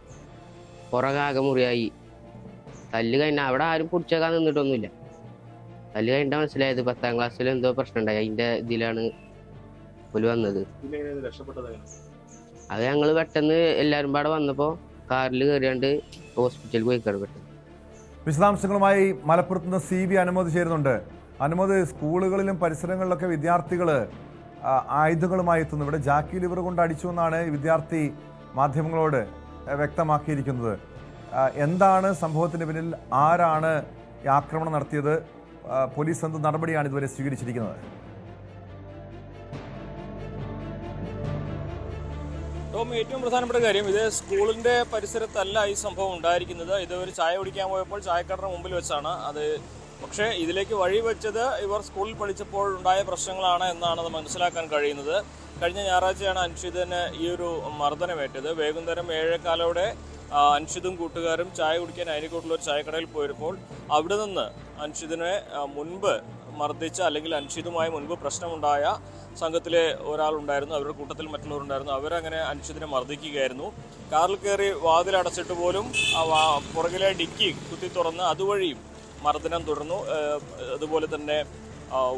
പുറകെ ആകെ മുറിയായി. തല്ല് കഴിഞ്ഞ അവിടെ ആരും പിടിച്ചേക്കാൻ നിന്നിട്ടൊന്നുമില്ല. തല്ല് കഴിഞ്ഞിട്ട് മനസ്സിലായത് 10ാം ക്ലാസ്സിൽ എന്തോ പ്രശ്നം ഉണ്ടായി. അതിന്റെ ഇതിലാണ് ഓല് വന്നത്. അത് ഞങ്ങൾ പെട്ടെന്ന് എല്ലാവരും പാടെ വന്നപ്പോൾ കാറിൽ കയറിയാണ്ട് ഹോസ്പിറ്റലിൽ പോയി കിടപ്പെട്ടു. വിശദാംശങ്ങളുമായി മലപ്പുറത്ത് നിന്ന് CB അനുമതി ചേരുന്നുണ്ട്. അനുമതി, സ്കൂളുകളിലും പരിസരങ്ങളിലൊക്കെ വിദ്യാർത്ഥികൾ ആയുധങ്ങളുമായി എത്തുന്നു. ഇവിടെ ജാക്കി ലിവർ കൊണ്ട് അടിച്ചു എന്നാണ് വിദ്യാർത്ഥി മാധ്യമങ്ങളോട് വ്യക്തമാക്കിയിരിക്കുന്നത്. എന്താണ് സംഭവത്തിന് പിന്നിൽ? ആരാണ് ഈ ആക്രമണം നടത്തിയത്? പോലീസ് എന്ത് നടപടിയാണ് ഇതുവരെ സ്വീകരിച്ചിരിക്കുന്നത്? ഏറ്റവും പ്രധാനപ്പെട്ട കാര്യം, ഇത് സ്കൂളിന്റെ പരിസരത്തല്ല ഈ സംഭവം ഉണ്ടായിരിക്കുന്നത്. ഇത് ഒരു ചായ കുടിക്കാൻ പോയപ്പോൾ ചായക്കടയുടെ മുമ്പിൽ വെച്ചാണ് അത്. പക്ഷേ ഇതിലേക്ക് വഴി വെച്ചത് ഇവർ സ്കൂളിൽ പഠിച്ചപ്പോൾ ഉണ്ടായ പ്രശ്നങ്ങളാണ് എന്നാണ് അത് മനസ്സിലാക്കാൻ കഴിയുന്നത്. കഴിഞ്ഞ ഞായറാഴ്ചയാണ് അൻഷിദിന് ഈ ഒരു മർദ്ദനമേറ്റത്. വൈകുന്നേരം 7:15 അൻഷിദും കൂട്ടുകാരും ചായ കുടിക്കാൻ അയനിക്കോട്ടുള്ള ഒരു ചായക്കടയിൽ പോയപ്പോൾ അവിടെ നിന്ന് അൻഷിദിനെ മുൻപ് മർദ്ദിച്ച, അല്ലെങ്കിൽ അൻഷിദുമായി മുൻപ് പ്രശ്നമുണ്ടായ സംഘത്തിലെ ഒരാളുണ്ടായിരുന്നു. അവരുടെ കൂട്ടത്തിൽ മറ്റുള്ളവരുണ്ടായിരുന്നു. അവരങ്ങനെ അൻഷിദിനെ മർദ്ദിക്കുകയായിരുന്നു. കാറിൽ കയറി വാതിലടച്ചിട്ട് പോലും പുറകിലെ ഡിക്കി കുത്തി തുറന്ന് അതുവഴിയും മർദ്ദനം തുടർന്നു. അതുപോലെ തന്നെ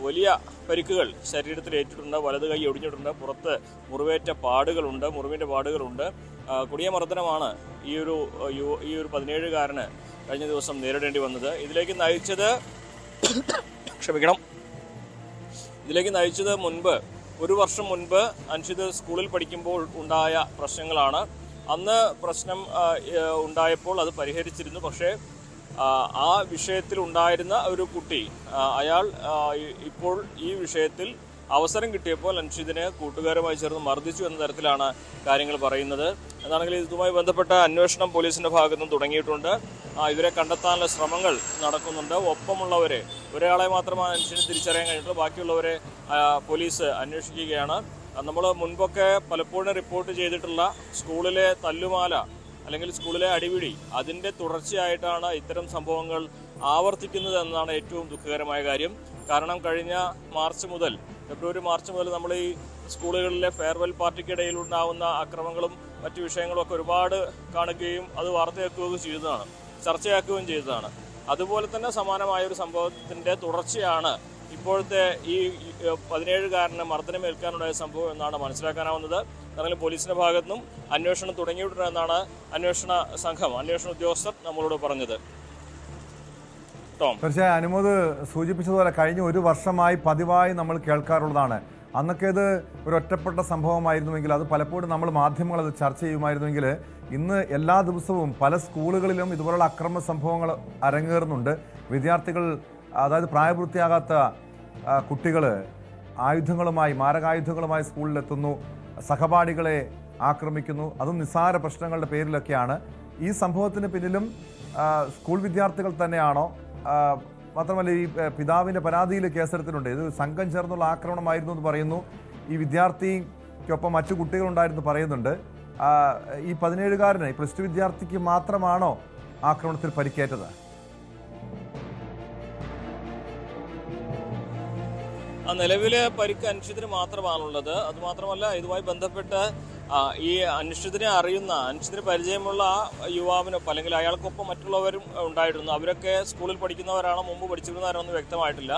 വലിയ പരിക്കുകൾ ശരീരത്തിൽ ഏറ്റിട്ടുണ്ട്. വലത് കൈ ഒടിഞ്ഞിട്ടുണ്ട്. പുറത്ത് മുറിവിൻ്റെ പാടുകളുണ്ട്. കൊടിയ മർദ്ദനമാണ് ഈ ഒരു 17-കാരന് കഴിഞ്ഞ ദിവസം നേരിടേണ്ടി വന്നത്. ഇതിലേക്ക് നയിച്ചത് മുൻപ്, ഒരു വർഷം മുൻപ് അൻഷിദ് സ്കൂളിൽ പഠിക്കുമ്പോൾ ഉണ്ടായ പ്രശ്നങ്ങളാണ്. അന്ന് പ്രശ്നം ഉണ്ടായപ്പോൾ അത് പരിഹരിച്ചിരുന്നു. പക്ഷേ ആ വിഷയത്തിൽ ഉണ്ടായിരുന്ന ഒരു കുട്ടി, അയാൾ ഇപ്പോൾ ഈ വിഷയത്തിൽ അവസരം കിട്ടിയപ്പോൾ അൻഷിദിനെ കൂട്ടുകാരുമായി ചേർന്ന് മർദ്ദിച്ചു എന്ന തരത്തിലാണ് കാര്യങ്ങൾ പറയുന്നത്. എന്നാണെങ്കിൽ ഇതുമായി ബന്ധപ്പെട്ട അന്വേഷണം പോലീസിന്റെ ഭാഗത്തുനിന്ന് തുടങ്ങിയിട്ടുണ്ട്. ഇവരെ കണ്ടെത്താനുള്ള ശ്രമങ്ങൾ നടക്കുന്നുണ്ട്. ഒപ്പമുള്ളവരെ, ഒരാളെ മാത്രമാണ് അൻഷിദിന് തിരിച്ചറിയാൻ കഴിഞ്ഞിട്ടുള്ളത്. ബാക്കിയുള്ളവരെ പോലീസ് അന്വേഷിക്കുകയാണ്. നമ്മൾ മുൻപൊക്കെ പലപ്പോഴും റിപ്പോർട്ട് ചെയ്തിട്ടുള്ള സ്കൂളിലെ തല്ലുമാല അല്ലെങ്കിൽ സ്കൂളിലെ അടിപിടി, അതിൻ്റെ തുടർച്ചയായിട്ടാണ് ഇത്തരം സംഭവങ്ങൾ ആവർത്തിക്കുന്നത് എന്നതാണ് ഏറ്റവും ദുഃഖകരമായ കാര്യം. കാരണം കഴിഞ്ഞ ഫെബ്രുവരി മാർച്ച് മുതൽ നമ്മൾ ഈ സ്കൂളുകളിലെ ഫെയർവെൽ പാർട്ടിക്കിടയിൽ ഉണ്ടാകുന്ന അക്രമങ്ങളും മറ്റു വിഷയങ്ങളും ഒക്കെ ഒരുപാട് കാണുകയും അത് വാർത്തയാക്കുകയും ചെയ്തതാണ്. ചർച്ചയാക്കുകയും ചെയ്തതാണ്. അതുപോലെ തന്നെ സമാനമായ ഒരു സംഭവത്തിൻ്റെ തുടർച്ചയാണ് ഇപ്പോഴത്തെ ഈ 17-കാരന് മർദ്ദനമേൽക്കാനുണ്ടായ സംഭവം എന്നാണ് മനസ്സിലാക്കാനാവുന്നത്. എന്നാലും പോലീസിൻ്റെ ഭാഗത്തുനിന്നും അന്വേഷണം തുടങ്ങിയിട്ടുണ്ടെന്നാണ് അന്വേഷണ ഉദ്യോഗസ്ഥർ നമ്മളോട് പറഞ്ഞത്. തീർച്ചയായും അനുമോദ് സൂചിപ്പിച്ചതുപോലെ കഴിഞ്ഞ ഒരു വർഷമായി പതിവായി നമ്മൾ കേൾക്കാറുള്ളതാണ്. അന്നൊക്കെ ഇത് ഒരു ഒറ്റപ്പെട്ട സംഭവമായിരുന്നുവെങ്കിൽ, അത് പലപ്പോഴും നമ്മൾ മാധ്യമങ്ങൾ അത് ചർച്ച ചെയ്യുമായിരുന്നെങ്കിൽ, ഇന്ന് എല്ലാ ദിവസവും പല സ്കൂളുകളിലും ഇതുപോലുള്ള അക്രമ സംഭവങ്ങൾ അരങ്ങേറുന്നുണ്ട്. വിദ്യാർത്ഥികൾ, അതായത് പ്രായപൂർത്തിയാകാത്ത കുട്ടികൾ ആയുധങ്ങളുമായി, മാരകായുധങ്ങളുമായി സ്കൂളിലെത്തുന്നു, സഹപാഠികളെ ആക്രമിക്കുന്നു. അതും നിസ്സാര പ്രശ്നങ്ങളുടെ പേരിലൊക്കെയാണ്. ഈ സംഭവത്തിന് പിന്നിലും സ്കൂൾ വിദ്യാർത്ഥികൾ തന്നെയാണോ? മാത്രമല്ല, ഈ പിതാവിൻ്റെ പരാതിയിൽ കേസെടുത്തിട്ടുണ്ട്. ഇത് സംഘം ചേർന്നുള്ള ആക്രമണമായിരുന്നു എന്ന് പറയുന്നു. ഈ വിദ്യാർത്ഥിക്കൊപ്പം മറ്റു കുട്ടികളുണ്ടായിരുന്നു പറയുന്നുണ്ട്. ഈ 17-കാരന്, ഈ +2 വിദ്യാർത്ഥിക്ക് മാത്രമാണോ ആക്രമണത്തിൽ പരിക്കേറ്റത്? നിലവിലെ പരിക്ക് അനിശ്ചിതന് മാത്രമാണുള്ളത്. അതുമാത്രമല്ല, ഇതുമായി ബന്ധപ്പെട്ട് ഈ അനിശ്ചിതനെ അറിയുന്ന, അനിശ്ചിതന് പരിചയമുള്ള ആ യുവാവിനൊപ്പം അല്ലെങ്കിൽ അയാൾക്കൊപ്പം മറ്റുള്ളവരും ഉണ്ടായിരുന്നു. അവരൊക്കെ സ്കൂളിൽ പഠിക്കുന്നവരാണോ മുമ്പ് പഠിച്ചിരുന്നവരാണോ എന്ന് വ്യക്തമായിട്ടില്ല.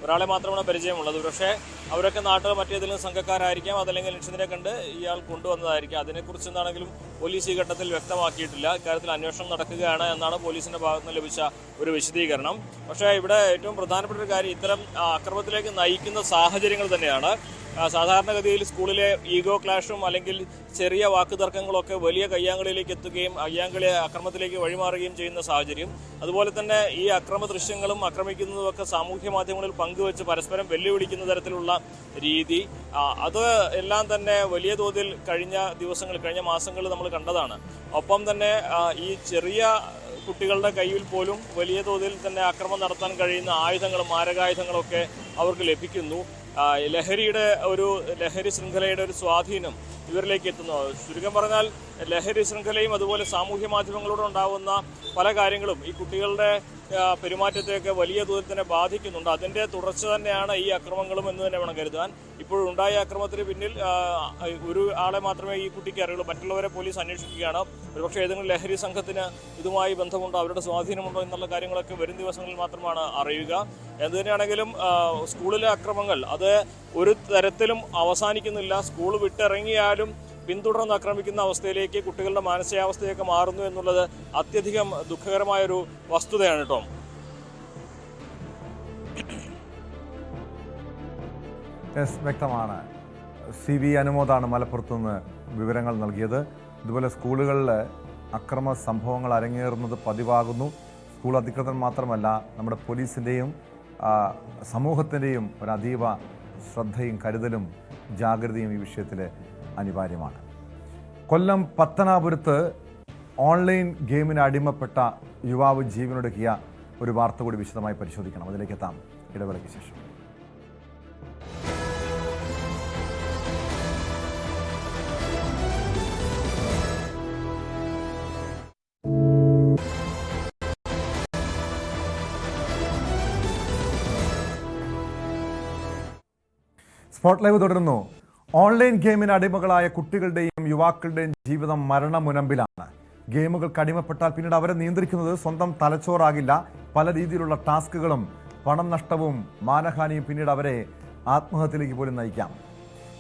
ഒരാളെ മാത്രമാണ് പരിചയമുള്ളത്. പക്ഷേ അവരൊക്കെ നാട്ടിൽ മറ്റേതെങ്കിലും സംഘക്കാരായിരിക്കാം, അതല്ലെങ്കിൽ അനിശ്ചിതനെ കണ്ട് ഇയാൾ കൊണ്ടുവന്നതായിരിക്കാം. അതിനെക്കുറിച്ച് എന്താണെങ്കിലും പോലീസ് ഈ ഘട്ടത്തിൽ വ്യക്തമാക്കിയിട്ടില്ല. ഇക്കാര്യത്തിൽ അന്വേഷണം നടക്കുകയാണ് എന്നാണ് പോലീസിന്റെ ഭാഗത്ത് നിന്ന് ലഭിച്ച ഒരു വിശദീകരണം. പക്ഷേ ഇവിടെ ഏറ്റവും പ്രധാനപ്പെട്ട ഒരു കാര്യം ഇത്തരം അക്രമത്തിലേക്ക് നയിക്കുന്ന സാഹചര്യങ്ങൾ തന്നെയാണ്. സാധാരണഗതിയിൽ സ്കൂളിലെ ഈഗോ ക്ലാഷും അല്ലെങ്കിൽ ചെറിയ വാക്കുതർക്കങ്ങളൊക്കെ വലിയ കയ്യാങ്കളിയിലേക്ക് എത്തുകയും കയ്യാങ്കളി അക്രമത്തിലേക്ക് വഴിമാറുകയും ചെയ്യുന്ന സാഹചര്യം. അതുപോലെ തന്നെ ഈ അക്രമ ദൃശ്യങ്ങളും ആക്രമിക്കുന്നതുമൊക്കെ സാമൂഹ്യ മാധ്യമങ്ങളിൽ പങ്കുവെച്ച് പരസ്പരം വെല്ലുവിളിക്കുന്ന തരത്തിലുള്ള രീതി, അത് എല്ലാം തന്നെ വലിയ തോതിൽ കഴിഞ്ഞ മാസങ്ങളിൽ നമ്മൾ കണ്ടതാണ്. ഒപ്പം തന്നെ ഈ ചെറിയ കുട്ടികളുടെ കയ്യിൽ പോലും വലിയ തോതിൽ തന്നെ ആക്രമണം നടത്താൻ കഴിയുന്ന ആയുധങ്ങളും മാരകായുധങ്ങളൊക്കെ അവർക്ക് ലഭിക്കുന്നു. ലഹരി ശൃംഖലയുടെ ഒരു സ്വാധീനം ഇവരിലേക്ക് എത്തുന്നു. ചുരുക്കം പറഞ്ഞാൽ ലഹരി ശൃംഖലയും അതുപോലെ സാമൂഹ്യ മാധ്യമങ്ങളോട് ഉണ്ടാകുന്ന പല കാര്യങ്ങളും ഈ കുട്ടികളുടെ പെരുമാറ്റത്തെയൊക്കെ വലിയ തോതിൽ തന്നെ ബാധിക്കുന്നുണ്ട്. അതിൻ്റെ തുടർച്ച തന്നെയാണ് ഈ അക്രമങ്ങളും എന്ന് തന്നെ വേണം കരുതാൻ. ഇപ്പോഴുണ്ടായ അക്രമത്തിന് പിന്നിൽ ഒരു ആളെ മാത്രമേ ഈ കുട്ടിക്ക് അറിയുള്ളൂ. മറ്റുള്ളവരെ പോലീസ് അന്വേഷിക്കുകയാണ്. ഒരുപക്ഷെ ഏതെങ്കിലും ലഹരി സംഘത്തിന് ഇതുമായി ബന്ധമുണ്ടോ, അവരുടെ സ്വാധീനമുണ്ടോ എന്നുള്ള കാര്യങ്ങളൊക്കെ വരും ദിവസങ്ങളിൽ മാത്രമാണ് അറിയുക. എന്തുതന്നെയാണെങ്കിലും സ്കൂളിലെ അക്രമങ്ങൾ അത് ഒരു തരത്തിലും അവസാനിക്കുന്നില്ല. സ്കൂൾ വിട്ടിറങ്ങിയാലും പിന്തുടർന്ന് ആക്രമിക്കുന്ന അവസ്ഥയിലേക്ക് കുട്ടികളുടെ മാനസികാവസ്ഥയൊക്കെ മാറുന്നു എന്നുള്ളത് അത്യധികം ദുഃഖകരമായൊരു വസ്തുതയാണ് കേട്ടോ. വ്യക്തമാണ്. CV അനുമോദാണ് മലപ്പുറത്തുനിന്ന് വിവരങ്ങൾ നൽകിയത്. ഇതുപോലെ സ്കൂളുകളിൽ അക്രമ സംഭവങ്ങൾ അരങ്ങേറുന്നത് പതിവാകുന്നു. സ്കൂൾ അധികൃതർ മാത്രമല്ല, നമ്മുടെ പോലീസിൻ്റെയും സമൂഹത്തിൻ്റെയും ഒരു അതീവ ശ്രദ്ധയും കരുതലും ജാഗ്രതയും ഈ വിഷയത്തിൽ അനിവാര്യമാണ്. കൊല്ലം പത്തനാപുരത്ത് ഓൺലൈൻ ഗെയിമിന് അടിമപ്പെട്ട യുവാവ് ജീവനൊടുക്കിയ ഒരു വാർത്ത കൂടി വിശദമായി പരിശോധിക്കണം. അതിലേക്ക് എത്താം ഇടവേളയ്ക്ക് ശേഷം. സ്പോട്ട് ലൈവ് തുടരുന്നു. ഓൺലൈൻ ഗെയിമിന് അടിമകളായ കുട്ടികളുടെയും യുവാക്കളുടെയും ജീവിതം മരണമുനമ്പിലാണ്. ഗെയിമുകൾക്ക് അടിമപ്പെട്ടാൽ പിന്നീട് അവരെ നിയന്ത്രിക്കുന്നത് സ്വന്തം തലച്ചോറാകില്ല. പല രീതിയിലുള്ള ടാസ്കുകളും പണം നഷ്ടവും മാനഹാനിയും പിന്നീട് അവരെ ആത്മഹത്യയിലേക്ക് പോലും നയിക്കാം.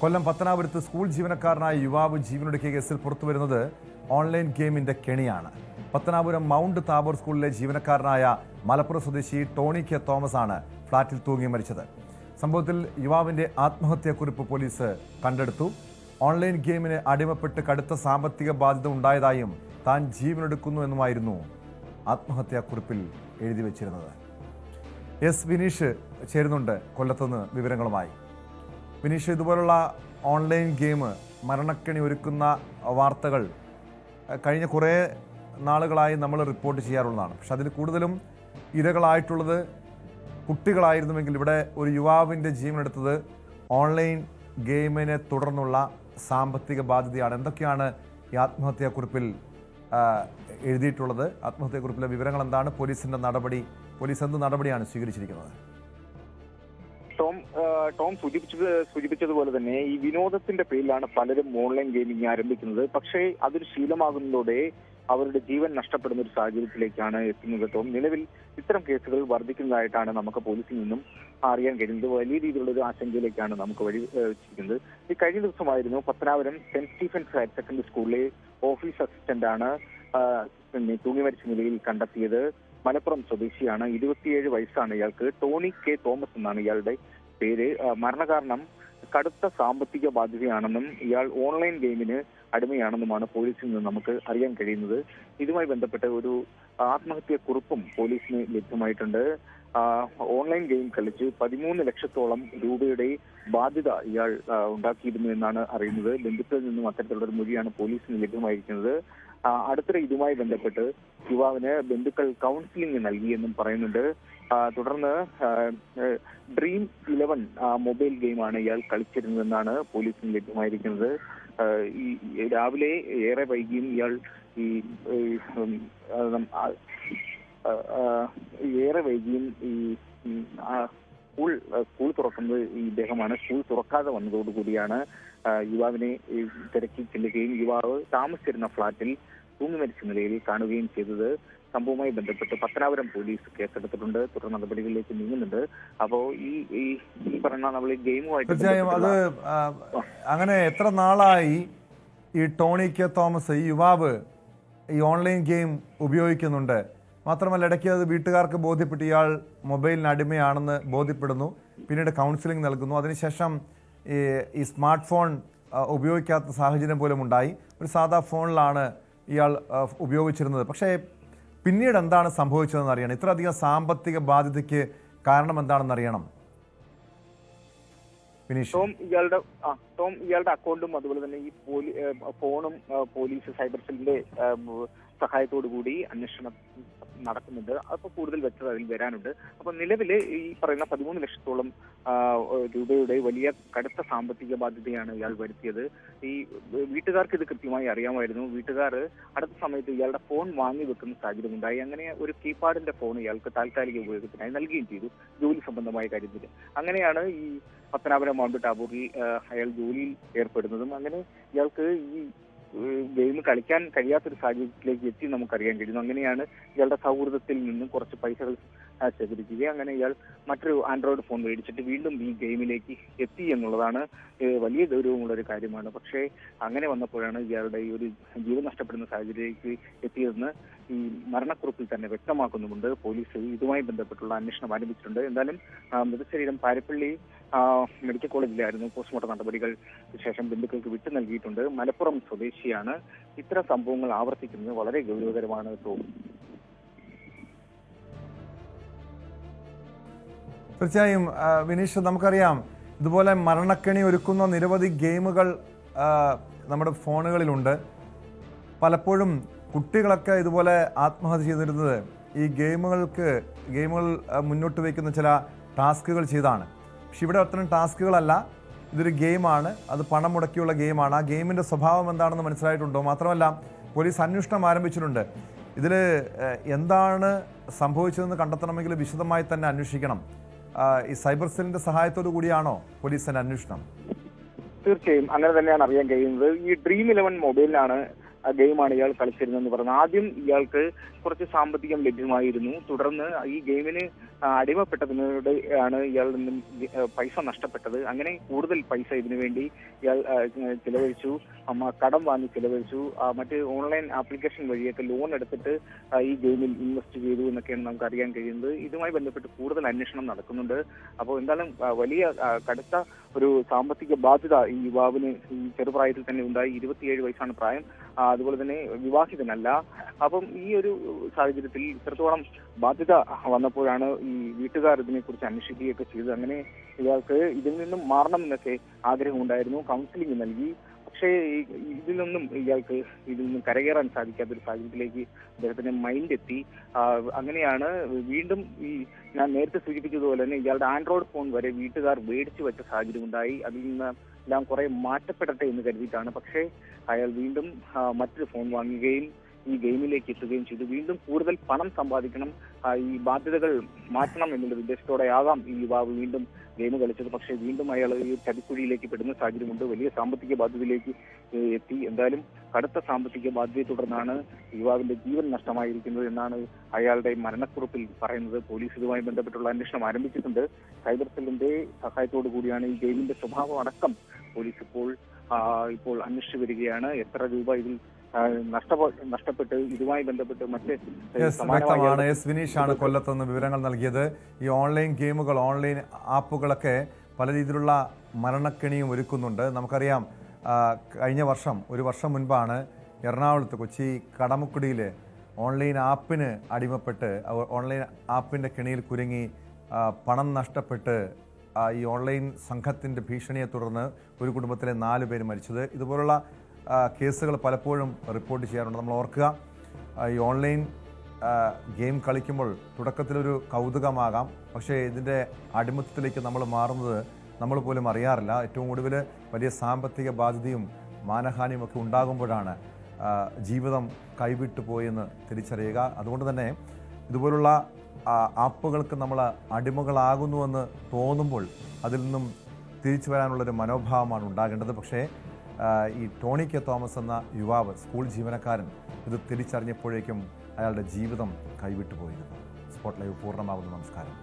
കൊല്ലം പത്തനാപുരത്ത് സ്കൂൾ ജീവനക്കാരനായ യുവാവ് ജീവനൊടുക്കിയ കേസിൽ പുറത്തുവരുന്നത് ഓൺലൈൻ ഗെയിമിന്റെ കെണിയാണ്. പത്തനാപുരം മൗണ്ട് താബോർ സ്കൂളിലെ ജീവനക്കാരനായ മലപ്പുറം സ്വദേശി ടോണി കെ തോമസ് ആണ് ഫ്ളാറ്റിൽ തൂങ്ങി മരിച്ചത്. സംഭവത്തിൽ യുവാവിന്റെ ആത്മഹത്യാക്കുറിപ്പ് പോലീസ് കണ്ടെടുത്തു. ഓൺലൈൻ ഗെയിമിന് അടിമപ്പെട്ട് കടുത്ത സാമ്പത്തിക ബാധ്യത ഉണ്ടായതായും താൻ ജീവനെടുക്കുന്നു എന്നുമായിരുന്നു ആത്മഹത്യാക്കുറിപ്പിൽ എഴുതി വച്ചിരുന്നത്. വിനീഷ് ചേരുന്നുണ്ട് കൊല്ലത്തുനിന്ന് വിവരങ്ങളുമായി. വിനീഷ്, ഇതുപോലുള്ള ഓൺലൈൻ ഗെയിം മരണക്കെണി ഒരുക്കുന്ന വാർത്തകൾ കഴിഞ്ഞ കുറേ നാളുകളായി നമ്മൾ റിപ്പോർട്ട് ചെയ്യാറുള്ളതാണ്. പക്ഷെ അതിൽ കൂടുതലും ഇരകളായിട്ടുള്ളത് കുട്ടികളായിരുന്നുവെങ്കിൽ ഇവിടെ ഒരു യുവാവിൻ്റെ ജീവനെടുത്തത് ഓൺലൈൻ ഗെയിമിനെ തുടർന്നുള്ള സാമ്പത്തിക ബാധ്യതയാണ്. എന്തൊക്കെയാണ് ഈ ആത്മഹത്യാക്കുറിപ്പിൽ എഴുതിയിട്ടുള്ളത്? ആത്മഹത്യാക്കുറിപ്പിലെ വിവരങ്ങൾ എന്താണ്? പോലീസ് എന്ത് നടപടിയാണ് സ്വീകരിച്ചിരിക്കുന്നത്? ടോം, ടോം സൂചിപ്പിച്ചതുപോലെ തന്നെ ഈ വിനോദത്തിന്റെ പേരിലാണ് പലരും ഓൺലൈൻ ഗെയിമിംഗ് ആരംഭിക്കുന്നത്. പക്ഷേ അതൊരു ശീലമാകുന്നതോടെ അവരുടെ ജീവൻ നഷ്ടപ്പെടുന്ന ഒരു സാഹചര്യത്തിലേക്കാണ് എത്തുന്നത്. ടോം, നിലവിൽ ഇത്തരം കേസുകൾ വർദ്ധിക്കുന്നതായിട്ടാണ് നമുക്ക് പോലീസിൽ നിന്നും അറിയാൻ കഴിയുന്നത്. വലിയ രീതിയിലുള്ള ഒരു ആശങ്കയിലേക്കാണ് നമുക്ക് വഴി വെച്ചിരിക്കുന്നത്. ഈ കഴിഞ്ഞ ദിവസമായിരുന്നു Pathanapuram Saint Stephen's higher secondary സ്കൂളിലെ ഓഫീസ് അസിസ്റ്റന്റ് ആണ് തൂങ്ങി മരിച്ച നിലയിൽ കണ്ടെത്തിയത്. മലപ്പുറം സ്വദേശിയാണ്. 27 വയസ്സാണ് ഇയാൾക്ക്. ടോണി കെ തോമസ് എന്നാണ് ഇയാളുടെ പേര്. മരണകാരണം കടുത്ത സാമ്പത്തിക ബാധ്യതയാണെന്നും ഇയാൾ ഓൺലൈൻ ഗെയിമിന് അടിമയാണെന്നുമാണ് പോലീസിൽ നിന്ന് നമുക്ക് അറിയാൻ കഴിയുന്നത്. ഇതുമായി ബന്ധപ്പെട്ട് ഒരു ആത്മഹത്യാ കുറിപ്പും പോലീസിന് ലഭ്യമായിട്ടുണ്ട്. ഓൺലൈൻ ഗെയിം കളിച്ച് 13 ലക്ഷത്തോളം രൂപയുടെ ബാധ്യത ഇയാൾ ഉണ്ടാക്കിയിരുന്നു എന്നാണ് അറിയുന്നത്. ബന്ധുക്കളിൽ നിന്നും അത്തരത്തിലുള്ള ഒരു മൊഴിയാണ് പോലീസിന് ലഭ്യമായിരിക്കുന്നത്. അടുത്തിടെ ഇതുമായി ബന്ധപ്പെട്ട് യുവാവിന് ബന്ധുക്കൾ കൗൺസിലിംഗ് നൽകിയെന്നും പറയുന്നുണ്ട്. തുടർന്ന് ഡ്രീം 11 മൊബൈൽ ഗെയിമാണ് ഇയാൾ കളിച്ചിരുന്നതെന്നാണ് പോലീസിന് ലഭ്യമായിരിക്കുന്നത്. ഈ രാവിലെ ഏറെ വൈകിയും ഇയാൾ സ്കൂൾ തുറക്കുന്നത് ഇദ്ദേഹമാണ്. സ്കൂൾ തുറക്കാതെ വന്നതോടുകൂടിയാണ് യുവാവിനെ തിരക്കി ചെല്ലുകയും യുവാവ് താമസിച്ചിരുന്ന ഫ്ളാറ്റിൽ തൂങ്ങി മരിച്ച നിലയിൽ കാണുകയും ചെയ്തത്. സംഭവവുമായി ബന്ധപ്പെട്ട് പത്തനാപുരം പോലീസ് കേസെടുത്തിട്ടുണ്ട്. തുടർ നടപടികളിലേക്ക് നീങ്ങുന്നുണ്ട്. അപ്പോ ഈ പറഞ്ഞ നമ്മൾ ഈ ഗെയിമുമായിട്ട് തീർച്ചയായും അത് അങ്ങനെ എത്ര നാളായി ഈ ടോണി കെ തോമസ് ഈ യുവാവ് ഈ ഓൺലൈൻ ഗെയിം ഉപയോഗിക്കുന്നുണ്ട്? മാത്രമല്ല ഇടയ്ക്ക് അത് വീട്ടുകാർക്ക് ബോധ്യപ്പെട്ട് ഇയാൾ മൊബൈലിന് അടിമയാണെന്ന് ബോധ്യപ്പെടുന്നു. പിന്നീട് കൗൺസിലിംഗ് നൽകുന്നു. അതിനുശേഷം ഈ സ്മാർട്ട് ഫോൺ ഉപയോഗിക്കാത്ത സാഹചര്യം പോലും ഉണ്ടായി. ഒരു സാധാ ഫോണിലാണ് ഇയാൾ ഉപയോഗിച്ചിരുന്നത്. പക്ഷേ പിന്നീട് എന്താണ് സംഭവിച്ചതെന്ന് അറിയണം. ഇത്രയധികം സാമ്പത്തിക ബാധ്യതയ്ക്ക് കാരണം എന്താണെന്ന് അറിയണം. ടോം ഇയാളുടെ അക്കൗണ്ടും അതുപോലെ തന്നെ ഈ ഫോണും പോലീസ് സൈബർ സെല്ലിന്റെ സഹായത്തോടു കൂടി അന്വേഷണം നടക്കുന്നുണ്ട്. അപ്പോൾ കൂടുതൽ വ്യക്തത അതിൽ വരാനുണ്ട്. അപ്പൊ നിലവില് ഈ പറയുന്ന 13 ലക്ഷത്തോളം രൂപയുടെ വലിയ കടുത്ത സാമ്പത്തിക ബാധ്യതയാണ് ഇയാൾ വരുത്തിയത്. ഈ വീട്ടുകാർക്ക് ഇത് കൃത്യമായി അറിയാമായിരുന്നു. വീട്ടുകാർ അടുത്ത സമയത്ത് ഇയാളുടെ ഫോൺ വാങ്ങി വെക്കുന്ന സാഹചര്യം ഉണ്ടായി. അങ്ങനെ ഒരു കീപാഡിന്റെ ഫോൺ ഇയാൾക്ക് താൽക്കാലിക ഉപയോഗത്തിനായി നൽകുകയും ചെയ്തു, ജോലി സംബന്ധമായ കാര്യത്തിൽ. അങ്ങനെയാണ് ഈ പത്തനാപുരം മൗണ്ട് ടാബൂറിൽ അയാൾ ജോലിയിൽ ഏർപ്പെടുന്നതും. അങ്ങനെ ഇയാൾക്ക് ഈ ഗെയിം കളിക്കാൻ കഴിയാത്തൊരു സാഹചര്യത്തിലേക്ക് എത്തി നമുക്കറിയാൻ കഴിയുന്നു. അങ്ങനെയാണ് ഇയാളുടെ സൗഹൃദത്തിൽ നിന്നും കുറച്ച് പൈസകൾ ശേഖരിക്കുകയും അങ്ങനെ ഇയാൾ മറ്റൊരു ആൻഡ്രോയിഡ് ഫോൺ മേടിച്ചിട്ട് വീണ്ടും ഈ ഗെയിമിലേക്ക് എത്തി എന്നുള്ളതാണ് വലിയ ഗൗരവമുള്ള ഒരു കാര്യമാണ്. പക്ഷേ അങ്ങനെ വന്നപ്പോഴാണ് ഇയാളുടെ ഈ ഒരു ജീവൻ നഷ്ടപ്പെടുന്ന സാഹചര്യത്തിലേക്ക് എത്തിയതെന്ന് ഈ മരണക്കുറിപ്പിൽ തന്നെ വ്യക്തമാക്കുന്നുമുണ്ട്. പോലീസ് ഇതുമായി ബന്ധപ്പെട്ടുള്ള അന്വേഷണം ആരംഭിച്ചിട്ടുണ്ട്. എന്തായാലും മൃതശരീരം പാരിപ്പള്ളി മെഡിക്കൽ കോളേജിലായിരുന്നു. പോസ്റ്റ്മോർട്ടം നടപടികൾക്ക് ശേഷം ബന്ധുക്കൾക്ക് വിട്ടു നൽകിയിട്ടുണ്ട്. മലപ്പുറം സ്വദേശിയാണ്. ഇത്തരം സംഭവങ്ങൾ ആവർത്തിക്കുന്നത് വളരെ ഗൗരവകരമാണ് തോന്നുന്നു. തീർച്ചയായും വിനീഷ്, നമുക്കറിയാം ഇതുപോലെ മരണക്കെണി ഒരുക്കുന്ന നിരവധി ഗെയിമുകൾ നമ്മുടെ ഫോണുകളിലുണ്ട്. പലപ്പോഴും കുട്ടികളൊക്കെ ഇതുപോലെ ആത്മഹത്യ ചെയ്തിരുന്നത് ഈ ഗെയിമുകൾ മുന്നോട്ട് വയ്ക്കുന്ന ചില ടാസ്കുകൾ ചെയ്താണ്. പക്ഷെ ഇവിടെ അത്തരം ടാസ്കുകളല്ല, ഇതൊരു ഗെയിമാണ്. അത് പണം മുടക്കിയുള്ള ഗെയിമാണ്. ആ ഗെയിമിൻ്റെ സ്വഭാവം എന്താണെന്ന് മനസ്സിലായിട്ടുണ്ടോ? മാത്രമല്ല പോലീസ് അന്വേഷണം ആരംഭിച്ചിട്ടുണ്ട്. ഇതിൽ എന്താണ് സംഭവിച്ചതെന്ന് കണ്ടെത്തണമെങ്കിൽ വിശദമായി തന്നെ അന്വേഷിക്കണം. ഈ സൈബർ സെല്ലിന്റെ സഹായത്തോടു കൂടിയാണോ പോലീസിന്റെ അന്വേഷണം? തീർച്ചയായും അങ്ങനെ തന്നെയാണ് അറിയാൻ കഴിയുന്നത്. ഈ ഡ്രീം 11 മൊബൈലിലാണ് ഗെയിമാണ് ഇയാൾ കളിച്ചിരുന്നതെന്ന് പറഞ്ഞു. ആദ്യം ഇയാൾക്ക് കുറച്ച് സാമ്പത്തികം ലഭ്യമായിരുന്നു. തുടർന്ന് ഈ ഗെയിമിന് അടിമപ്പെട്ടതിനോട് ആണ് ഇയാളിൽ നിന്നും പൈസ നഷ്ടപ്പെട്ടത്. അങ്ങനെ കൂടുതൽ പൈസ ഇതിനു വേണ്ടി ഇയാൾ ചിലവഴിച്ചു. കടം വാങ്ങി ചിലവഴിച്ചു. മറ്റ് ഓൺലൈൻ ആപ്ലിക്കേഷൻ വഴിയൊക്കെ ലോൺ എടുത്തിട്ട് ഈ ഗെയിമിൽ ഇൻവെസ്റ്റ് ചെയ്തു എന്നൊക്കെയാണ് നമുക്ക് അറിയാൻ കഴിയുന്നത്. ഇതുമായി ബന്ധപ്പെട്ട് കൂടുതൽ അന്വേഷണം നടക്കുന്നുണ്ട്. അപ്പോൾ എന്തായാലും വലിയ കടുത്ത ഒരു സാമ്പത്തിക ബാധ്യത ഈ യുവാവിന് ഈ ചെറുപ്രായത്തിൽ തന്നെ ഉണ്ടായി. 27 വയസ്സാണ് പ്രായം. അതുപോലെ തന്നെ വിവാഹിതനല്ല. അപ്പം ഈ ഒരു സാഹചര്യത്തിൽ ഇത്രത്തോളം ബാധ്യത വന്നപ്പോഴാണ് ഈ വീട്ടുകാർ ഇതിനെക്കുറിച്ച് അന്വേഷിക്കുകയൊക്കെ ചെയ്തത്. അങ്ങനെ ഇയാൾക്ക് ഇതിൽ നിന്നും മാറണം എന്നൊക്കെ ആഗ്രഹമുണ്ടായിരുന്നു. കൗൺസിലിംഗ് നൽകി. പക്ഷേ ഇതിൽ നിന്നും കരകയറാൻ സാധിക്കാത്തൊരു സാഹചര്യത്തിലേക്ക് അദ്ദേഹത്തിന്റെ മൈൻഡ് എത്തി. അങ്ങനെയാണ് വീണ്ടും ഈ ഞാൻ നേരത്തെ സൂചിപ്പിച്ചതുപോലെ തന്നെ ഇയാളുടെ ആൻഡ്രോയിഡ് ഫോൺ വരെ വീട്ടുകാർ മേടിച്ചു വെച്ച സാഹചര്യം ഉണ്ടായി. അതിൽ നിന്ന് എല്ലാം കുറെ മാറ്റപ്പെടട്ടെ എന്ന് കരുതിയിട്ടാണ്. പക്ഷേ അയാൾ വീണ്ടും മറ്റൊരു ഫോൺ വാങ്ങുകയും ഈ ഗെയിമിലേക്ക് എത്തുകയും ചെയ്തു. വീണ്ടും കൂടുതൽ പണം സമ്പാദിക്കണം, ഈ ബാധ്യതകൾ മാറ്റണം എന്നുള്ള ഉദ്ദേശത്തോടെ ആകാം ഈ യുവാവ് വീണ്ടും ഗെയിം കളിച്ചത്. പക്ഷേ വീണ്ടും അയാൾ ഈ ചതിക്കുഴിയിലേക്ക് പെടുന്ന സാഹചര്യമുണ്ട്. വലിയ സാമ്പത്തിക ബാധ്യതയിലേക്ക് എത്തി. എന്തായാലും കടുത്ത സാമ്പത്തിക ബാധ്യതയെ തുടർന്നാണ് യുവാവിന്റെ ജീവൻ നഷ്ടമായിരിക്കുന്നത് എന്നാണ് അയാളുടെ മരണക്കുറിപ്പിൽ പറയുന്നത്. പോലീസ് ഇതുമായി ബന്ധപ്പെട്ടുള്ള അന്വേഷണം ആരംഭിച്ചിട്ടുണ്ട്. സൈബർ സെല്ലിന്റെ സഹായത്തോടു കൂടിയാണ് ഈ ഗെയിമിന്റെ സ്വഭാവം അടക്കം പോലീസ് ഇപ്പോൾ അന്വേഷിച്ചു വരികയാണ്. എത്ര രൂപ ഇതിൽ നഷ്ടപ്പെട്ട് ഇതുമായി ബന്ധപ്പെട്ട് മറ്റ് വ്യക്തമാണ്. എസ് വിനീഷാണ് കൊല്ലത്ത് നിന്ന് വിവരങ്ങൾ നൽകിയത്. ഈ ഓൺലൈൻ ഗെയിമുകൾ, ഓൺലൈൻ ആപ്പുകളൊക്കെ പല രീതിയിലുള്ള മരണക്കെണിയും ഒരുക്കുന്നുണ്ട്. നമുക്കറിയാം, കഴിഞ്ഞ വർഷം, ഒരു വർഷം മുൻപാണ് എറണാകുളത്ത് കൊച്ചി കടമുക്കുടിയിൽ ഓൺലൈൻ ആപ്പിന് അടിമപ്പെട്ട് ഓൺലൈൻ ആപ്പിൻ്റെ കെണിയിൽ കുരുങ്ങി പണം നഷ്ടപ്പെട്ട് ഈ ഓൺലൈൻ സംഘത്തിൻ്റെ ഭീഷണിയെ തുടർന്ന് ഒരു കുടുംബത്തിലെ 4 പേര് മരിച്ചത്. ഇതുപോലുള്ള കേസുകൾ പലപ്പോഴും റിപ്പോർട്ട് ചെയ്യാറുണ്ട്. നമ്മൾ ഓർക്കുക, ഈ ഓൺലൈൻ ഗെയിം കളിക്കുമ്പോൾ തുടക്കത്തിലൊരു കൗതുകമാകാം, പക്ഷേ ഇതിൻ്റെ അടിമത്തത്തിലേക്ക് നമ്മൾ മാറുന്നത് നമ്മൾ പോലും അറിയാറില്ല. ഏറ്റവും ഒടുവിൽ വലിയ സാമ്പത്തിക ബാധ്യതയും മാനഹാനിയും ഒക്കെ ഉണ്ടാകുമ്പോഴാണ് ജീവിതം കൈവിട്ടു പോയെന്ന് തിരിച്ചറിയുക. അതുകൊണ്ട് തന്നെ ഇതുപോലുള്ള ആപ്പുകൾക്ക് നമ്മൾ അടിമകളാകുന്നുവെന്ന് തോന്നുമ്പോൾ അതിൽ നിന്നും തിരിച്ചു വരാനുള്ളൊരു മനോഭാവമാണ് ഉണ്ടാകേണ്ടത്. പക്ഷേ ഈ ടോണി കെ തോമസ് എന്ന യുവാവ്, സ്കൂൾ ജീവനക്കാരൻ, ഇത് തിരിച്ചറിഞ്ഞപ്പോഴേക്കും അയാളുടെ ജീവിതം കൈവിട്ടു പോയിരുന്നു. സ്പോട്ട് ലൈവ് പൂർണ്ണമാകുന്നു. നമസ്കാരം.